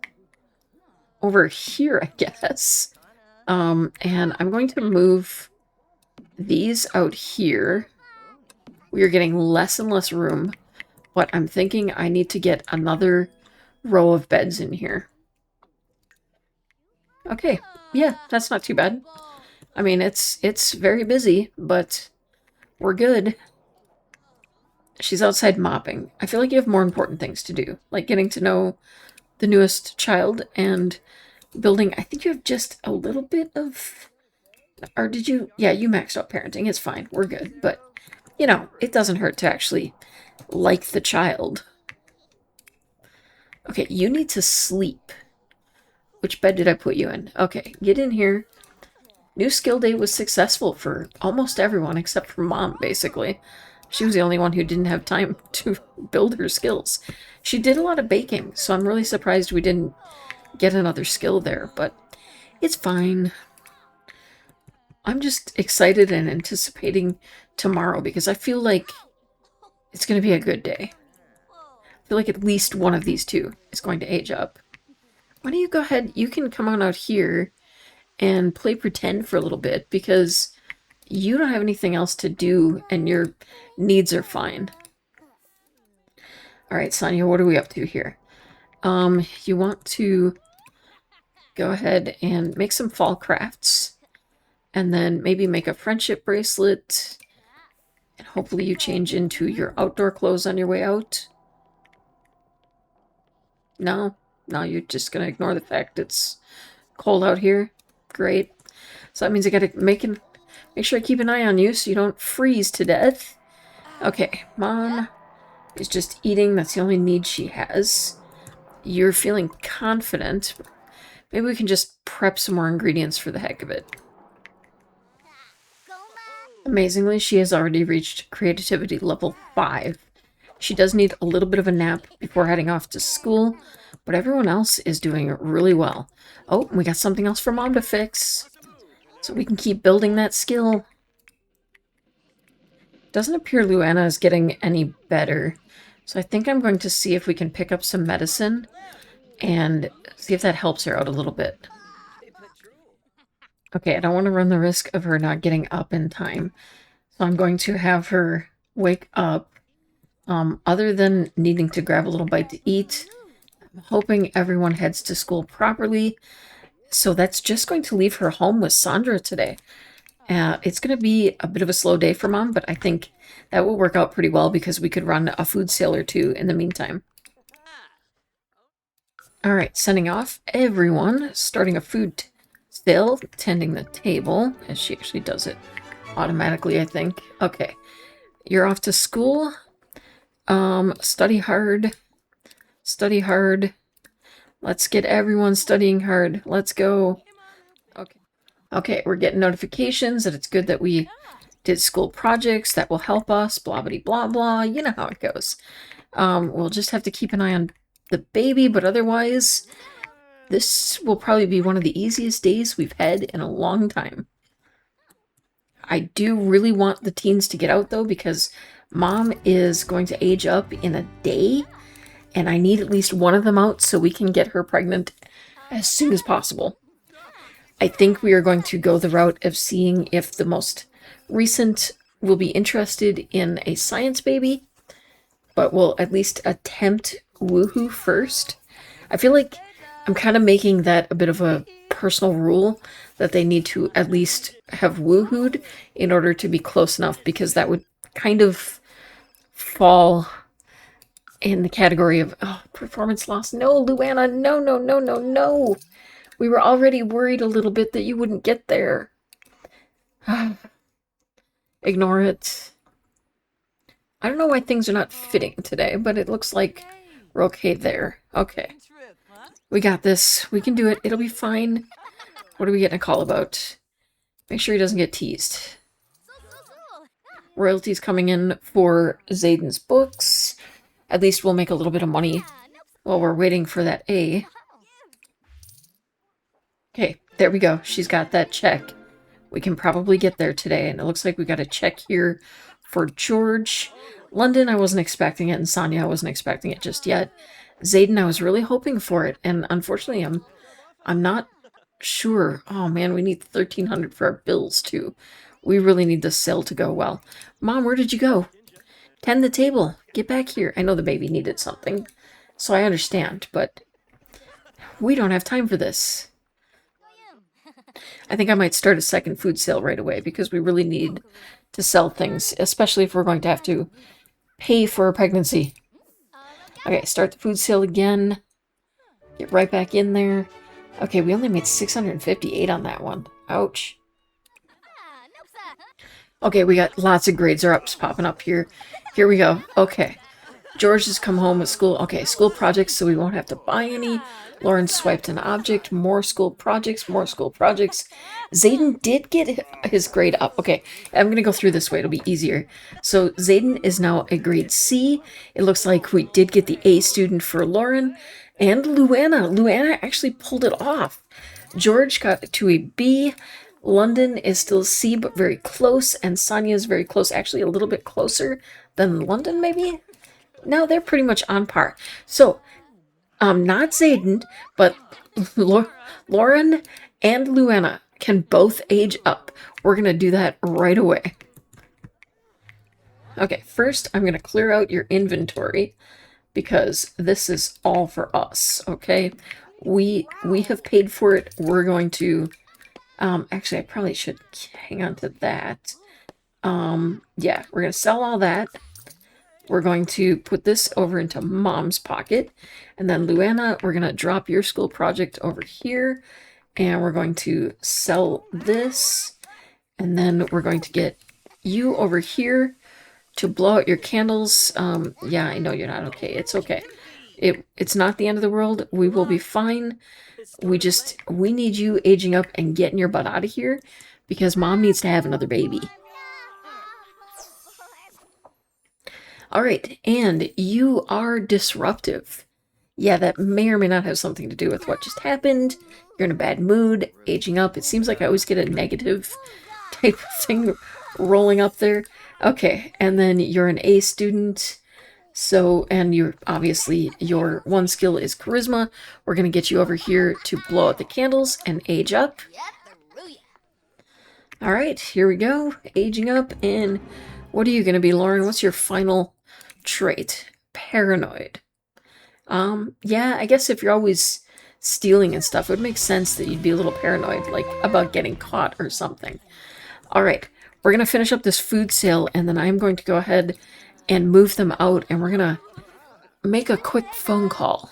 over here, I guess. And I'm going to move these out here. We are getting less and less room, but I'm thinking I need to get another row of beds in here. Okay, yeah, that's not too bad. I mean, it's very busy, but we're good. She's outside mopping. I feel like you have more important things to do, like getting to know the newest child and building. I think you have just a little bit of... Or did you... Yeah, you maxed out parenting. It's fine. We're good. But, you know, it doesn't hurt to actually like the child. Okay, you need to sleep. Which bed did I put you in? Okay, get in here. New skill day was successful for almost everyone except for Mom, basically. She was the only one who didn't have time to build her skills. She did a lot of baking, so I'm really surprised we didn't get another skill there, but it's fine. I'm just excited and anticipating tomorrow because I feel like It's going to be a good day. I feel like at least one of these two is going to age up. Why don't you go ahead? You can come on out here and play pretend for a little bit because you don't have anything else to do and your needs are fine. All right, Sonja, what are we up to here? You want to go ahead and make some fall crafts and then maybe make a friendship bracelet and hopefully you change into your outdoor clothes on your way out. No, you're just gonna ignore the fact it's cold out here. Great. So that means I gotta make sure I keep an eye on you so you don't freeze to death. Okay, Mom is just eating. That's the only need she has. You're feeling confident. Maybe we can just prep some more ingredients for the heck of it. Amazingly, she has already reached creativity level 5. She does need a little bit of a nap before heading off to school, but everyone else is doing really well. Oh, we got something else for Mom to fix, so we can keep building that skill. Doesn't appear Louanna is getting any better, so I think I'm going to see if we can pick up some medicine and see if that helps her out a little bit. Okay, I don't want to run the risk of her not getting up in time, so I'm going to have her wake up. Other than needing to grab a little bite to eat, I'm hoping everyone heads to school properly. So that's just going to leave her home with Sandra today. It's going to be a bit of a slow day for Mom, but I think that will work out pretty well because we could run a food sale or two in the meantime. All right, sending off everyone, starting a food sale, tending the table, as she actually does it automatically, I think. Okay, you're off to school. Study hard. Study hard. Let's get everyone studying hard. Let's go. Okay, we're getting notifications that it's good that we did school projects that will help us, blah, blah, blah, blah. You know how it goes. We'll just have to keep an eye on the baby, but otherwise, this will probably be one of the easiest days we've had in a long time. I do really want the teens to get out, though, because Mom is going to age up in a day, and I need at least one of them out so we can get her pregnant as soon as possible. I think we are going to go the route of seeing if the most recent will be interested in a science baby, but we'll at least attempt woohoo first. I feel like I'm kind of making that a bit of a personal rule that they need to at least have woohooed in order to be close enough, because that would kind of fall in the category of performance loss. No, Louanna, no. We were already worried a little bit that you wouldn't get there. Ignore it. I don't know why things are not fitting today, but it looks like we're okay there. Okay. We got this. We can do it. It'll be fine. What are we getting a call about? Make sure he doesn't get teased. Royalties coming in for Zayden's books. At least we'll make a little bit of money while we're waiting for that A. Okay, there we go. She's got that check. We can probably get there today. And it looks like we got a check here for George. Londyn, I wasn't expecting it. And Sonja, I wasn't expecting it just yet. Zayden, I was really hoping for it. And unfortunately, I'm not sure. Oh, man, we need $1,300 for our bills, too. We really need this sale to go well. Mom, where did you go? Tend the table. Get back here. I know the baby needed something, so I understand, but we don't have time for this. I think I might start a second food sale right away because we really need to sell things, especially if we're going to have to pay for a pregnancy. Okay, start the food sale again. Get right back in there. Okay, we only made $658 on that one. Ouch. Okay, we got lots of grades or ups popping up here. Here we go. Okay. George has come home with school. Okay, school projects, so we won't have to buy any. Lauren swiped an object. More school projects, more school projects. Zayden did get his grade up. Okay, I'm going to go through this way. It'll be easier. So Zayden is now a grade C. It looks like we did get the A student for Lauren. And Louanna. Louanna actually pulled it off. George got to a B. Londyn is still C, but very close, and Sonja is very close. Actually, a little bit closer than Londyn, maybe? No, they're pretty much on par. So, not Zayden, but Lauren and Louanna can both age up. We're going to do that right away. Okay, first I'm going to clear out your inventory because this is all for us, okay? We have paid for it. We're going to actually I probably should hang on to that. Yeah, we're going to sell all that. We're going to put this over into Mom's pocket. And then Louanna, we're going to drop your school project over here. And we're going to sell this. And then we're going to get you over here to blow out your candles. Yeah, I know you're not okay. It's okay. It's not the end of the world. We will be fine. We need you aging up and getting your butt out of here because Mom needs to have another baby. All right, and you are disruptive. Yeah, that may or may not have something to do with what just happened. You're in a bad mood, aging up. It seems like I always get a negative type of thing rolling up there. Okay, and then you're an A student. So, and you're obviously, your one skill is charisma. We're going to get you over here to blow out the candles and age up. All right, here we go. Aging up. And what are you going to be, Lauren? What's your final trait? Paranoid. Yeah, I guess if you're always stealing and stuff, it would make sense that you'd be a little paranoid, like about getting caught or something. All right, we're going to finish up this food sale, and then I'm going to go ahead and move them out, and we're going to make a quick phone call.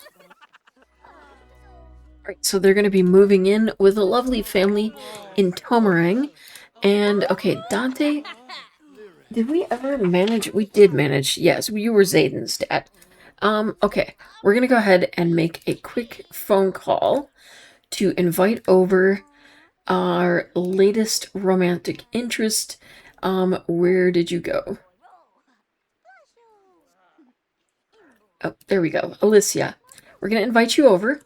All right, so they're going to be moving in with a lovely family in Tomarang. And, okay, Dante, did we ever manage? We did manage. Yes, you were Zayden's dad. Okay, we're going to go ahead and make a quick phone call to invite over our latest romantic interest. Where did you go? Oh, there we go. Alicia. We're going to invite you over.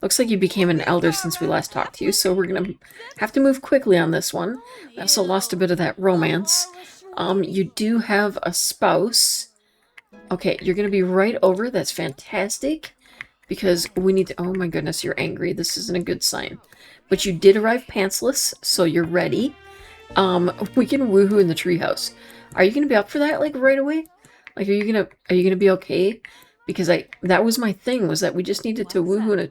Looks like you became an elder since we last talked to you, so we're going to have to move quickly on this one. We also lost a bit of that romance. You do have a spouse. Okay, you're going to be right over. That's fantastic. Because we need to... Oh my goodness, you're angry. This isn't a good sign. But you did arrive pantsless, so you're ready. We can woohoo in the treehouse. Are you going to be up for that, like, right away? Like, are you gonna be okay? Because that was my thing, was that we just needed to woohoo in a...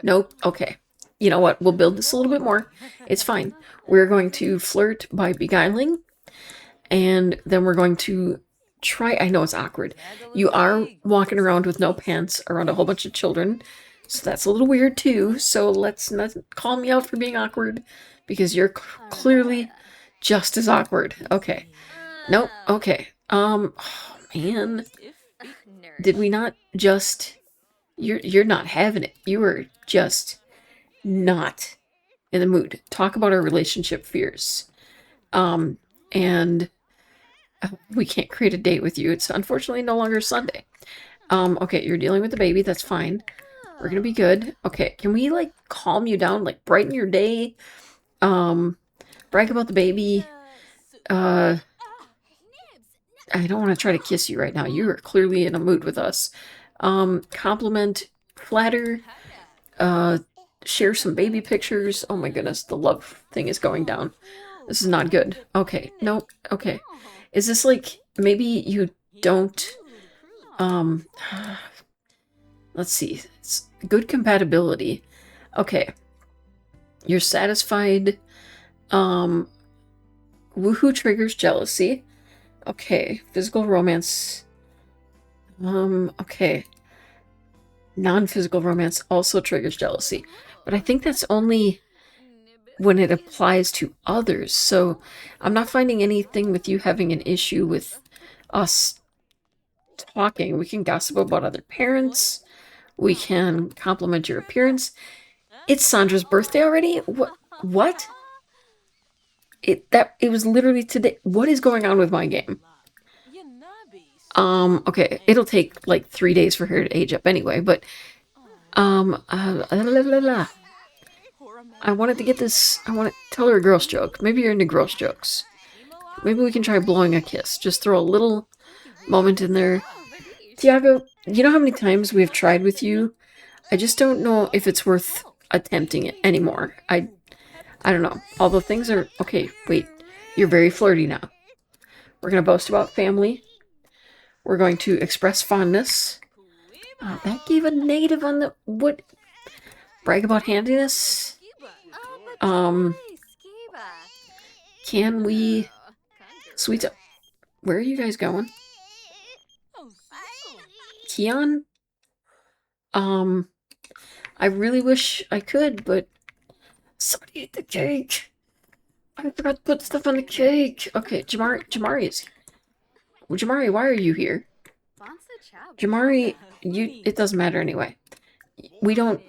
Nope. Okay. You know what? We'll build this a little bit more. It's fine. We're going to flirt by beguiling. And then we're going to try... I know it's awkward. You are walking around with no pants around a whole bunch of children. So that's a little weird too. So let's not call me out for being awkward. Because you're clearly just as awkward. Okay. Nope. Okay. Oh man. Did we not just... You're not having it. You are just not in the mood. Talk about our relationship fears. And we can't create a date with you. It's unfortunately no longer Sunday. Okay, you're dealing with the baby. That's fine. We're gonna be good. Okay, can we, like, calm you down? Like, brighten your day? Brag about the baby. I don't want to try to kiss you right now. You are clearly in a mood with us. Compliment, flatter, share some baby pictures. Oh my goodness, the love thing is going down. This is not good. Okay, nope, okay. Is this like, maybe you don't, let's see. It's good compatibility. Okay. You're satisfied. Woohoo triggers jealousy. Okay, physical romance. Okay. Non-physical romance also triggers jealousy. But I think that's only when it applies to others. So I'm not finding anything with you having an issue with us talking. We can gossip about other parents. We can compliment your appearance. It's Sandra's birthday already? What? It was literally today. What is going on with my game? Okay, it'll take like 3 days for her to age up anyway, but I wanted to get this, I want to tell her a gross joke. Maybe you're into gross jokes. Maybe we can try blowing a kiss. Just throw a little moment in there. Tiago, you know how many times we've tried with you? I just don't know if it's worth attempting it anymore. I don't know. Although things are... Okay, wait. You're very flirty now. We're going to boast about family. We're going to express fondness. That gave a negative on the... What? Brag about handiness? Can we... Sweet... Where are you guys going? Keon? I really wish I could, but... Somebody ate the cake! I forgot to put stuff on the cake! Okay, Jamari is... Jamari, why are you here? Jamari, it doesn't matter anyway. We don't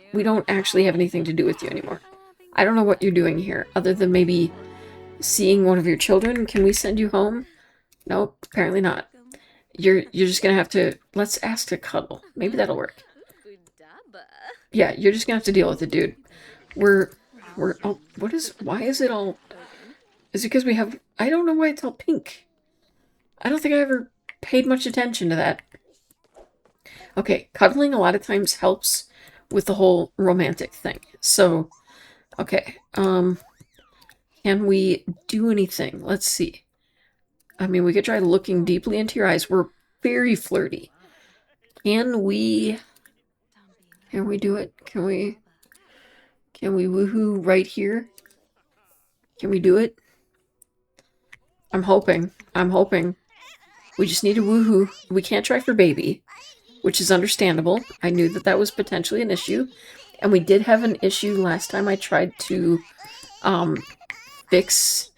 actually have anything to do with you anymore. I don't know what you're doing here, other than maybe seeing one of your children. Can we send you home? Nope, apparently not. You're just gonna have to... Let's ask to cuddle. Maybe that'll work. Yeah, you're just gonna have to deal with it, dude. We're... Oh, what is... Why is it all... Is it because we have... I don't know why it's all pink. I don't think I ever paid much attention to that. Okay, cuddling a lot of times helps with the whole romantic thing. So, okay. Can we do anything? Let's see. I mean, we could try looking deeply into your eyes. We're very flirty. Can we do it? Can we woohoo right here? Can we do it? I'm hoping. We just need a woohoo. We can't try for baby, which is understandable. I knew that was potentially an issue. And we did have an issue last time I tried to fix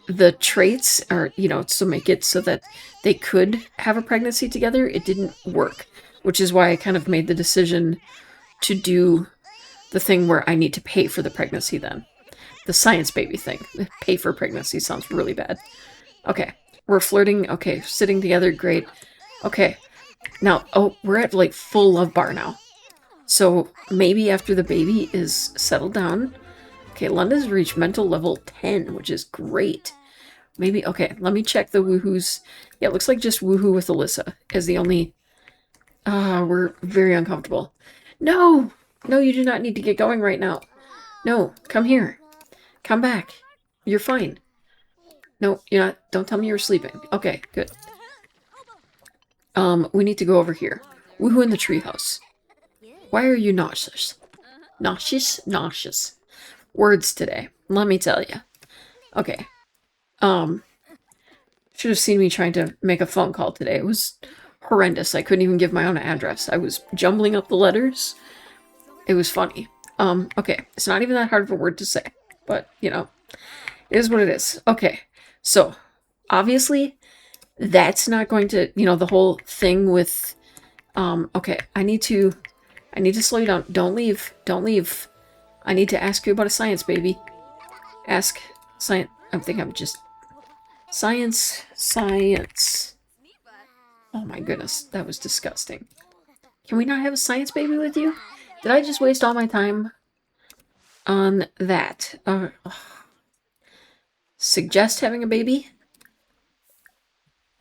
the traits, or, to make it so that they could have a pregnancy together. It didn't work, which is why I kind of made the decision to do the thing where I need to pay for the pregnancy then. The science baby thing. Pay for pregnancy sounds really bad. Okay. We're flirting. Okay. Sitting together. Great. Okay. Now, we're at like full love bar now. So maybe after the baby is settled down. Okay. London's reached mental level 10, which is great. Maybe. Okay. Let me check the woohoos. Yeah, it looks like just woohoo with Alyssa is the only... we're very uncomfortable. No! No, you do not need to get going right now. No, come here. Come back. You're fine. No, you're not. Don't tell me you were sleeping. Okay, good. We need to go over here. Woohoo in the treehouse. Why are you nauseous? Nauseous? Nauseous. Words today. Let me tell you. Okay. Should have seen me trying to make a phone call today. It was horrendous. I couldn't even give my own address. I was jumbling up the letters. It was funny. Okay. It's not even that hard of a word to say. But, it is what it is. Okay. So, obviously, that's not going to, the whole thing with, okay, I need to slow you down. Don't leave. Don't leave. I need to ask you about a science, baby. Ask science. Science. Oh my goodness, that was disgusting. Can we not have a science baby with you? Did I just waste all my time on that? Suggest having a baby?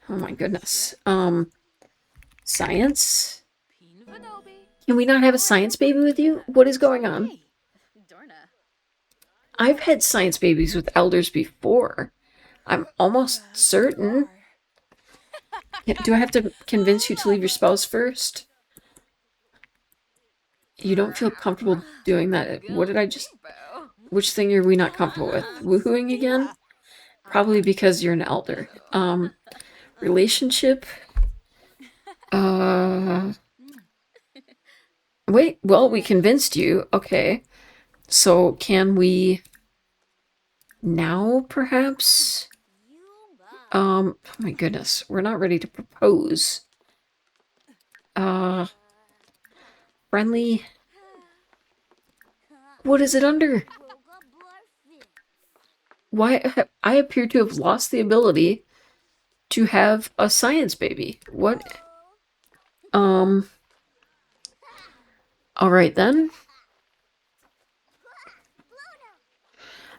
Oh my goodness. Science? Can we not have a science baby with you? What is going on? I've had science babies with elders before. I'm almost certain. Do I have to convince you to leave your spouse first? You don't feel comfortable doing that. What did I just... Which thing are we not comfortable with? Woohooing again? Probably because you're an elder. Relationship? Wait, well, we convinced you. Okay. So, can we... Now, perhaps? Oh my goodness. We're not ready to propose. Friendly... What is it under? Why? I appear to have lost the ability to have a science baby. What? Alright then.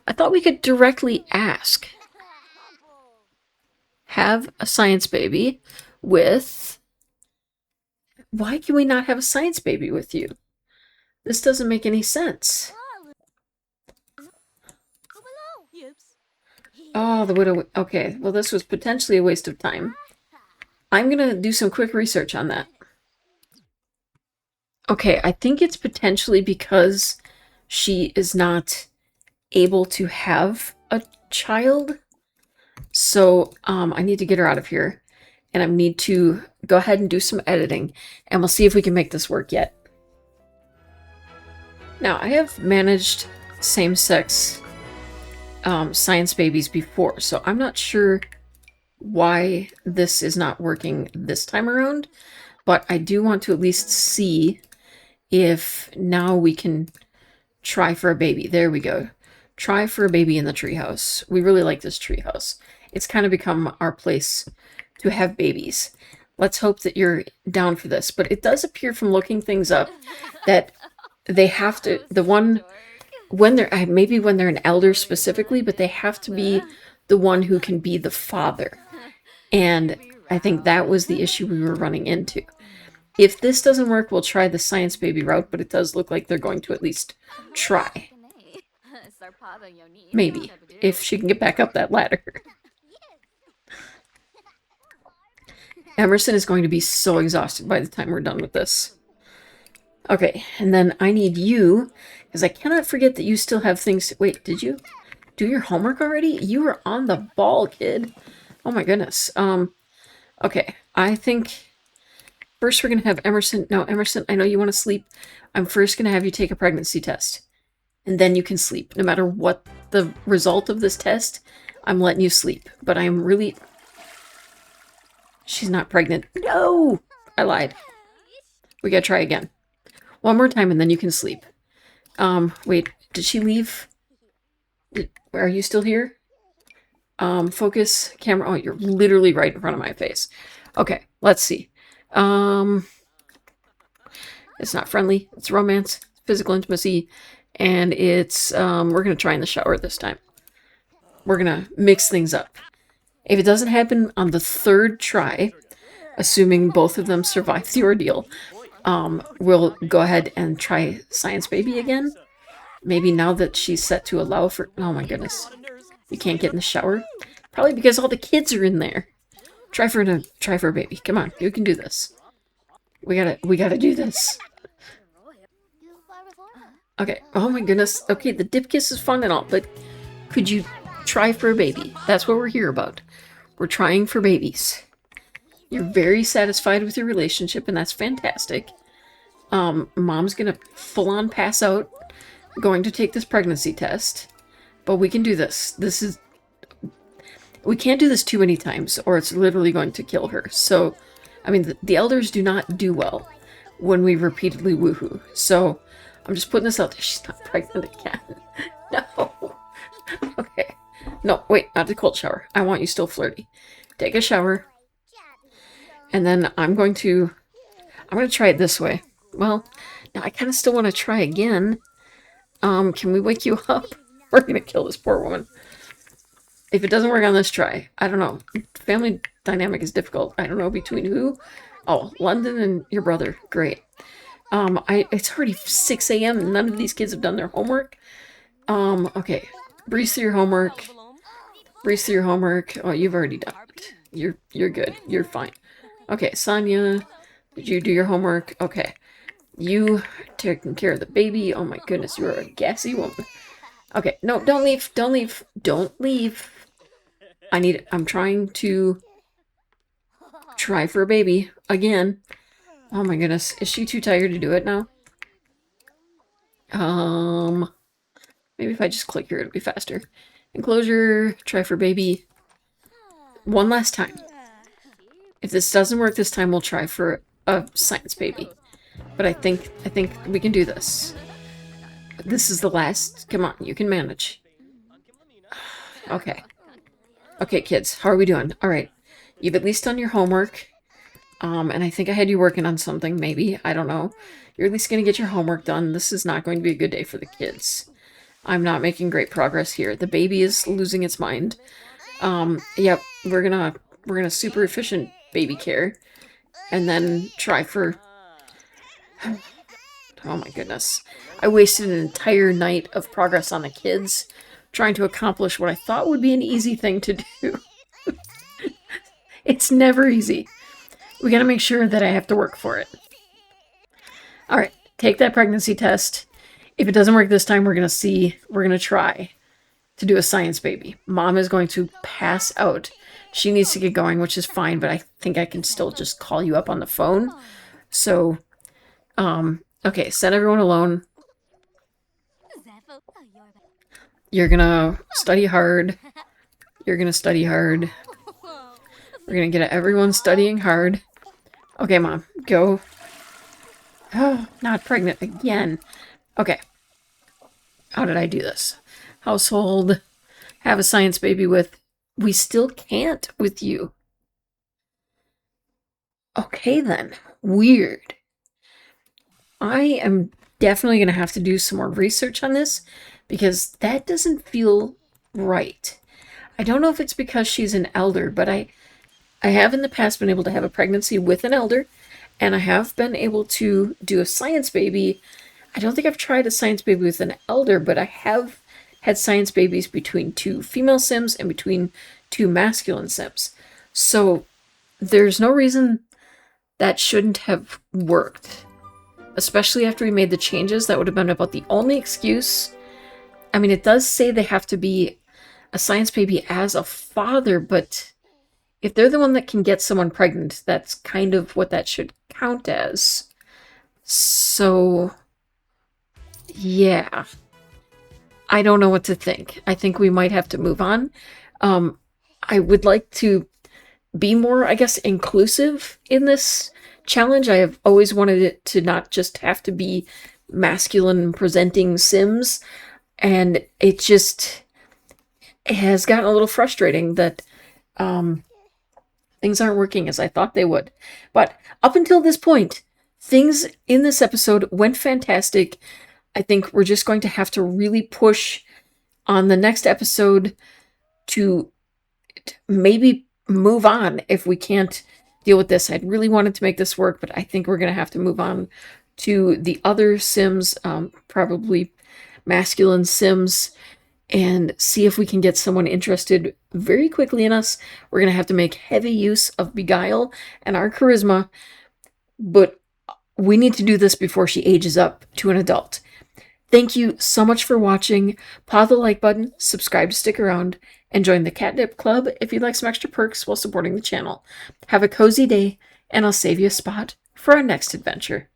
I thought we could directly ask. Have a science baby with... Why can we not have a science baby with you? This doesn't make any sense. Oh, the widow... Okay, well this was potentially a waste of time. I'm gonna do some quick research on that. Okay, I think it's potentially because she is not able to have a child. So I need to get her out of here. And I need to go ahead and do some editing. And we'll see if we can make this work yet. Now, I have managed same-sex science babies before. So I'm not sure why this is not working this time around. But I do want to at least see if now we can try for a baby. There we go. Try for a baby in the treehouse. We really like this treehouse. It's kind of become our place to have babies. Let's hope that you're down for this. But it does appear from looking things up that they have to, when they're, maybe when they're an elder specifically, but they have to be the one who can be the father. And I think that was the issue we were running into. If this doesn't work, we'll try the science baby route, but it does look like they're going to at least try. Maybe, if she can get back up that ladder. Emersyn is going to be so exhausted by the time we're done with this. Okay, and then I need you, because I cannot forget that you still have things to... Wait, did you do your homework already? You were on the ball, kid. Oh my goodness. Okay, I think... First, we're going to have Emersyn. No, Emersyn, I know you want to sleep. I'm first going to have you take a pregnancy test. And then you can sleep. No matter what the result of this test, I'm letting you sleep. But I'm really... She's not pregnant. No! I lied. We gotta try again. One more time and then you can sleep. Wait, did she leave? Are you still here? Focus, camera. Oh, you're literally right in front of my face. Okay, let's see. It's not friendly. It's romance, physical intimacy, and it's, we're going to try in the shower this time. We're going to mix things up. If it doesn't happen on the third try, assuming both of them survive the ordeal, we'll go ahead and try Science Baby again. Maybe now that she's set to allow for... Oh my goodness. You can't get in the shower? Probably because all the kids are in there. Try for a baby. Come on, you can do this. We gotta do this. Okay. Oh my goodness. Okay, the dip kiss is fun and all, but could you try for a baby? That's what we're here about. We're trying for babies. You're very satisfied with your relationship, and that's fantastic. Mom's gonna full-on pass out going to take this pregnancy test, but we can do this. We can't do this too many times, or it's literally going to kill her. So, I mean, the elders do not do well when we repeatedly woohoo. So, I'm just putting this out there. She's not pregnant again. No. Okay. No, wait, not the cold shower. I want you still flirty. Take a shower. And then I'm going to try it this way. Well, now I kind of still want to try again. Can we wake you up? We're going to kill this poor woman. If it doesn't work on this try, I don't know. Family dynamic is difficult. I don't know between who. Oh, Londyn and your brother. Great. It's already 6 a.m. None of these kids have done their homework. Okay. Breeze through your homework. Breeze through your homework. Oh, you've already done it. You're good. You're fine. Okay, Sonja, did you do your homework? Okay. You taking care of the baby. Oh my goodness, you are a gassy woman. Okay, no, don't leave. Don't leave. Don't leave. I'm trying to try for a baby again. Oh my goodness. Is she too tired to do it now? Maybe if I just click here, it'll be faster. Enclosure, try for baby. One last time. If this doesn't work this time, we'll try for a science baby. But I think we can do this. This is the last. Come on, you can manage. Okay. Okay, kids, how are we doing? All right. You've at least done your homework. And I think I had you working on something, maybe. I don't know. You're at least going to get your homework done. This is not going to be a good day for the kids. I'm not making great progress here. The baby is losing its mind. Yep, we're gonna super efficient baby care, and then try for. Oh my goodness. I wasted an entire night of progress on the kids trying to accomplish what I thought would be an easy thing to do. It's never easy. We gotta make sure that I have to work for it. Alright, take that pregnancy test. If it doesn't work this time, we're gonna try to do a science baby. Mom is going to pass out. She needs to get going, which is fine, but I think I can still just call you up on the phone. So, okay, set everyone alone. You're gonna study hard. You're gonna study hard. We're gonna get everyone studying hard. Okay, Mom, go. Oh, not pregnant again. Okay. How did I do this? Household. Have a science baby with. We still can't with you. Okay, then. Weird. I am definitely going to have to do some more research on this because that doesn't feel right. I don't know if it's because she's an elder, but I have in the past been able to have a pregnancy with an elder, and I have been able to do a science baby. I don't think I've tried a science baby with an elder, but I have had science babies between 2 female Sims and between 2 masculine Sims. So there's no reason that shouldn't have worked. Especially after we made the changes, that would have been about the only excuse. I mean, it does say they have to be a science baby as a father, but if they're the one that can get someone pregnant, that's kind of what that should count as. So, yeah. I don't know what to think. I think we might have to move on. I would like to be more, I guess, inclusive in this challenge. I have always wanted it to not just have to be masculine presenting Sims, and it has gotten a little frustrating that things aren't working as I thought they would. But up until this point, things in this episode went fantastic. I think we're just going to have to really push on the next episode to maybe move on if we can't deal with this. I'd really wanted to make this work, but I think we're going to have to move on to the other Sims, probably masculine Sims, and see if we can get someone interested very quickly in us. We're going to have to make heavy use of Beguile and our charisma, but we need to do this before she ages up to an adult. Thank you so much for watching. Paw the like button, subscribe to stick around, and join the Catnip Club if you'd like some extra perks while supporting the channel. Have a cozy day, and I'll save you a spot for our next adventure.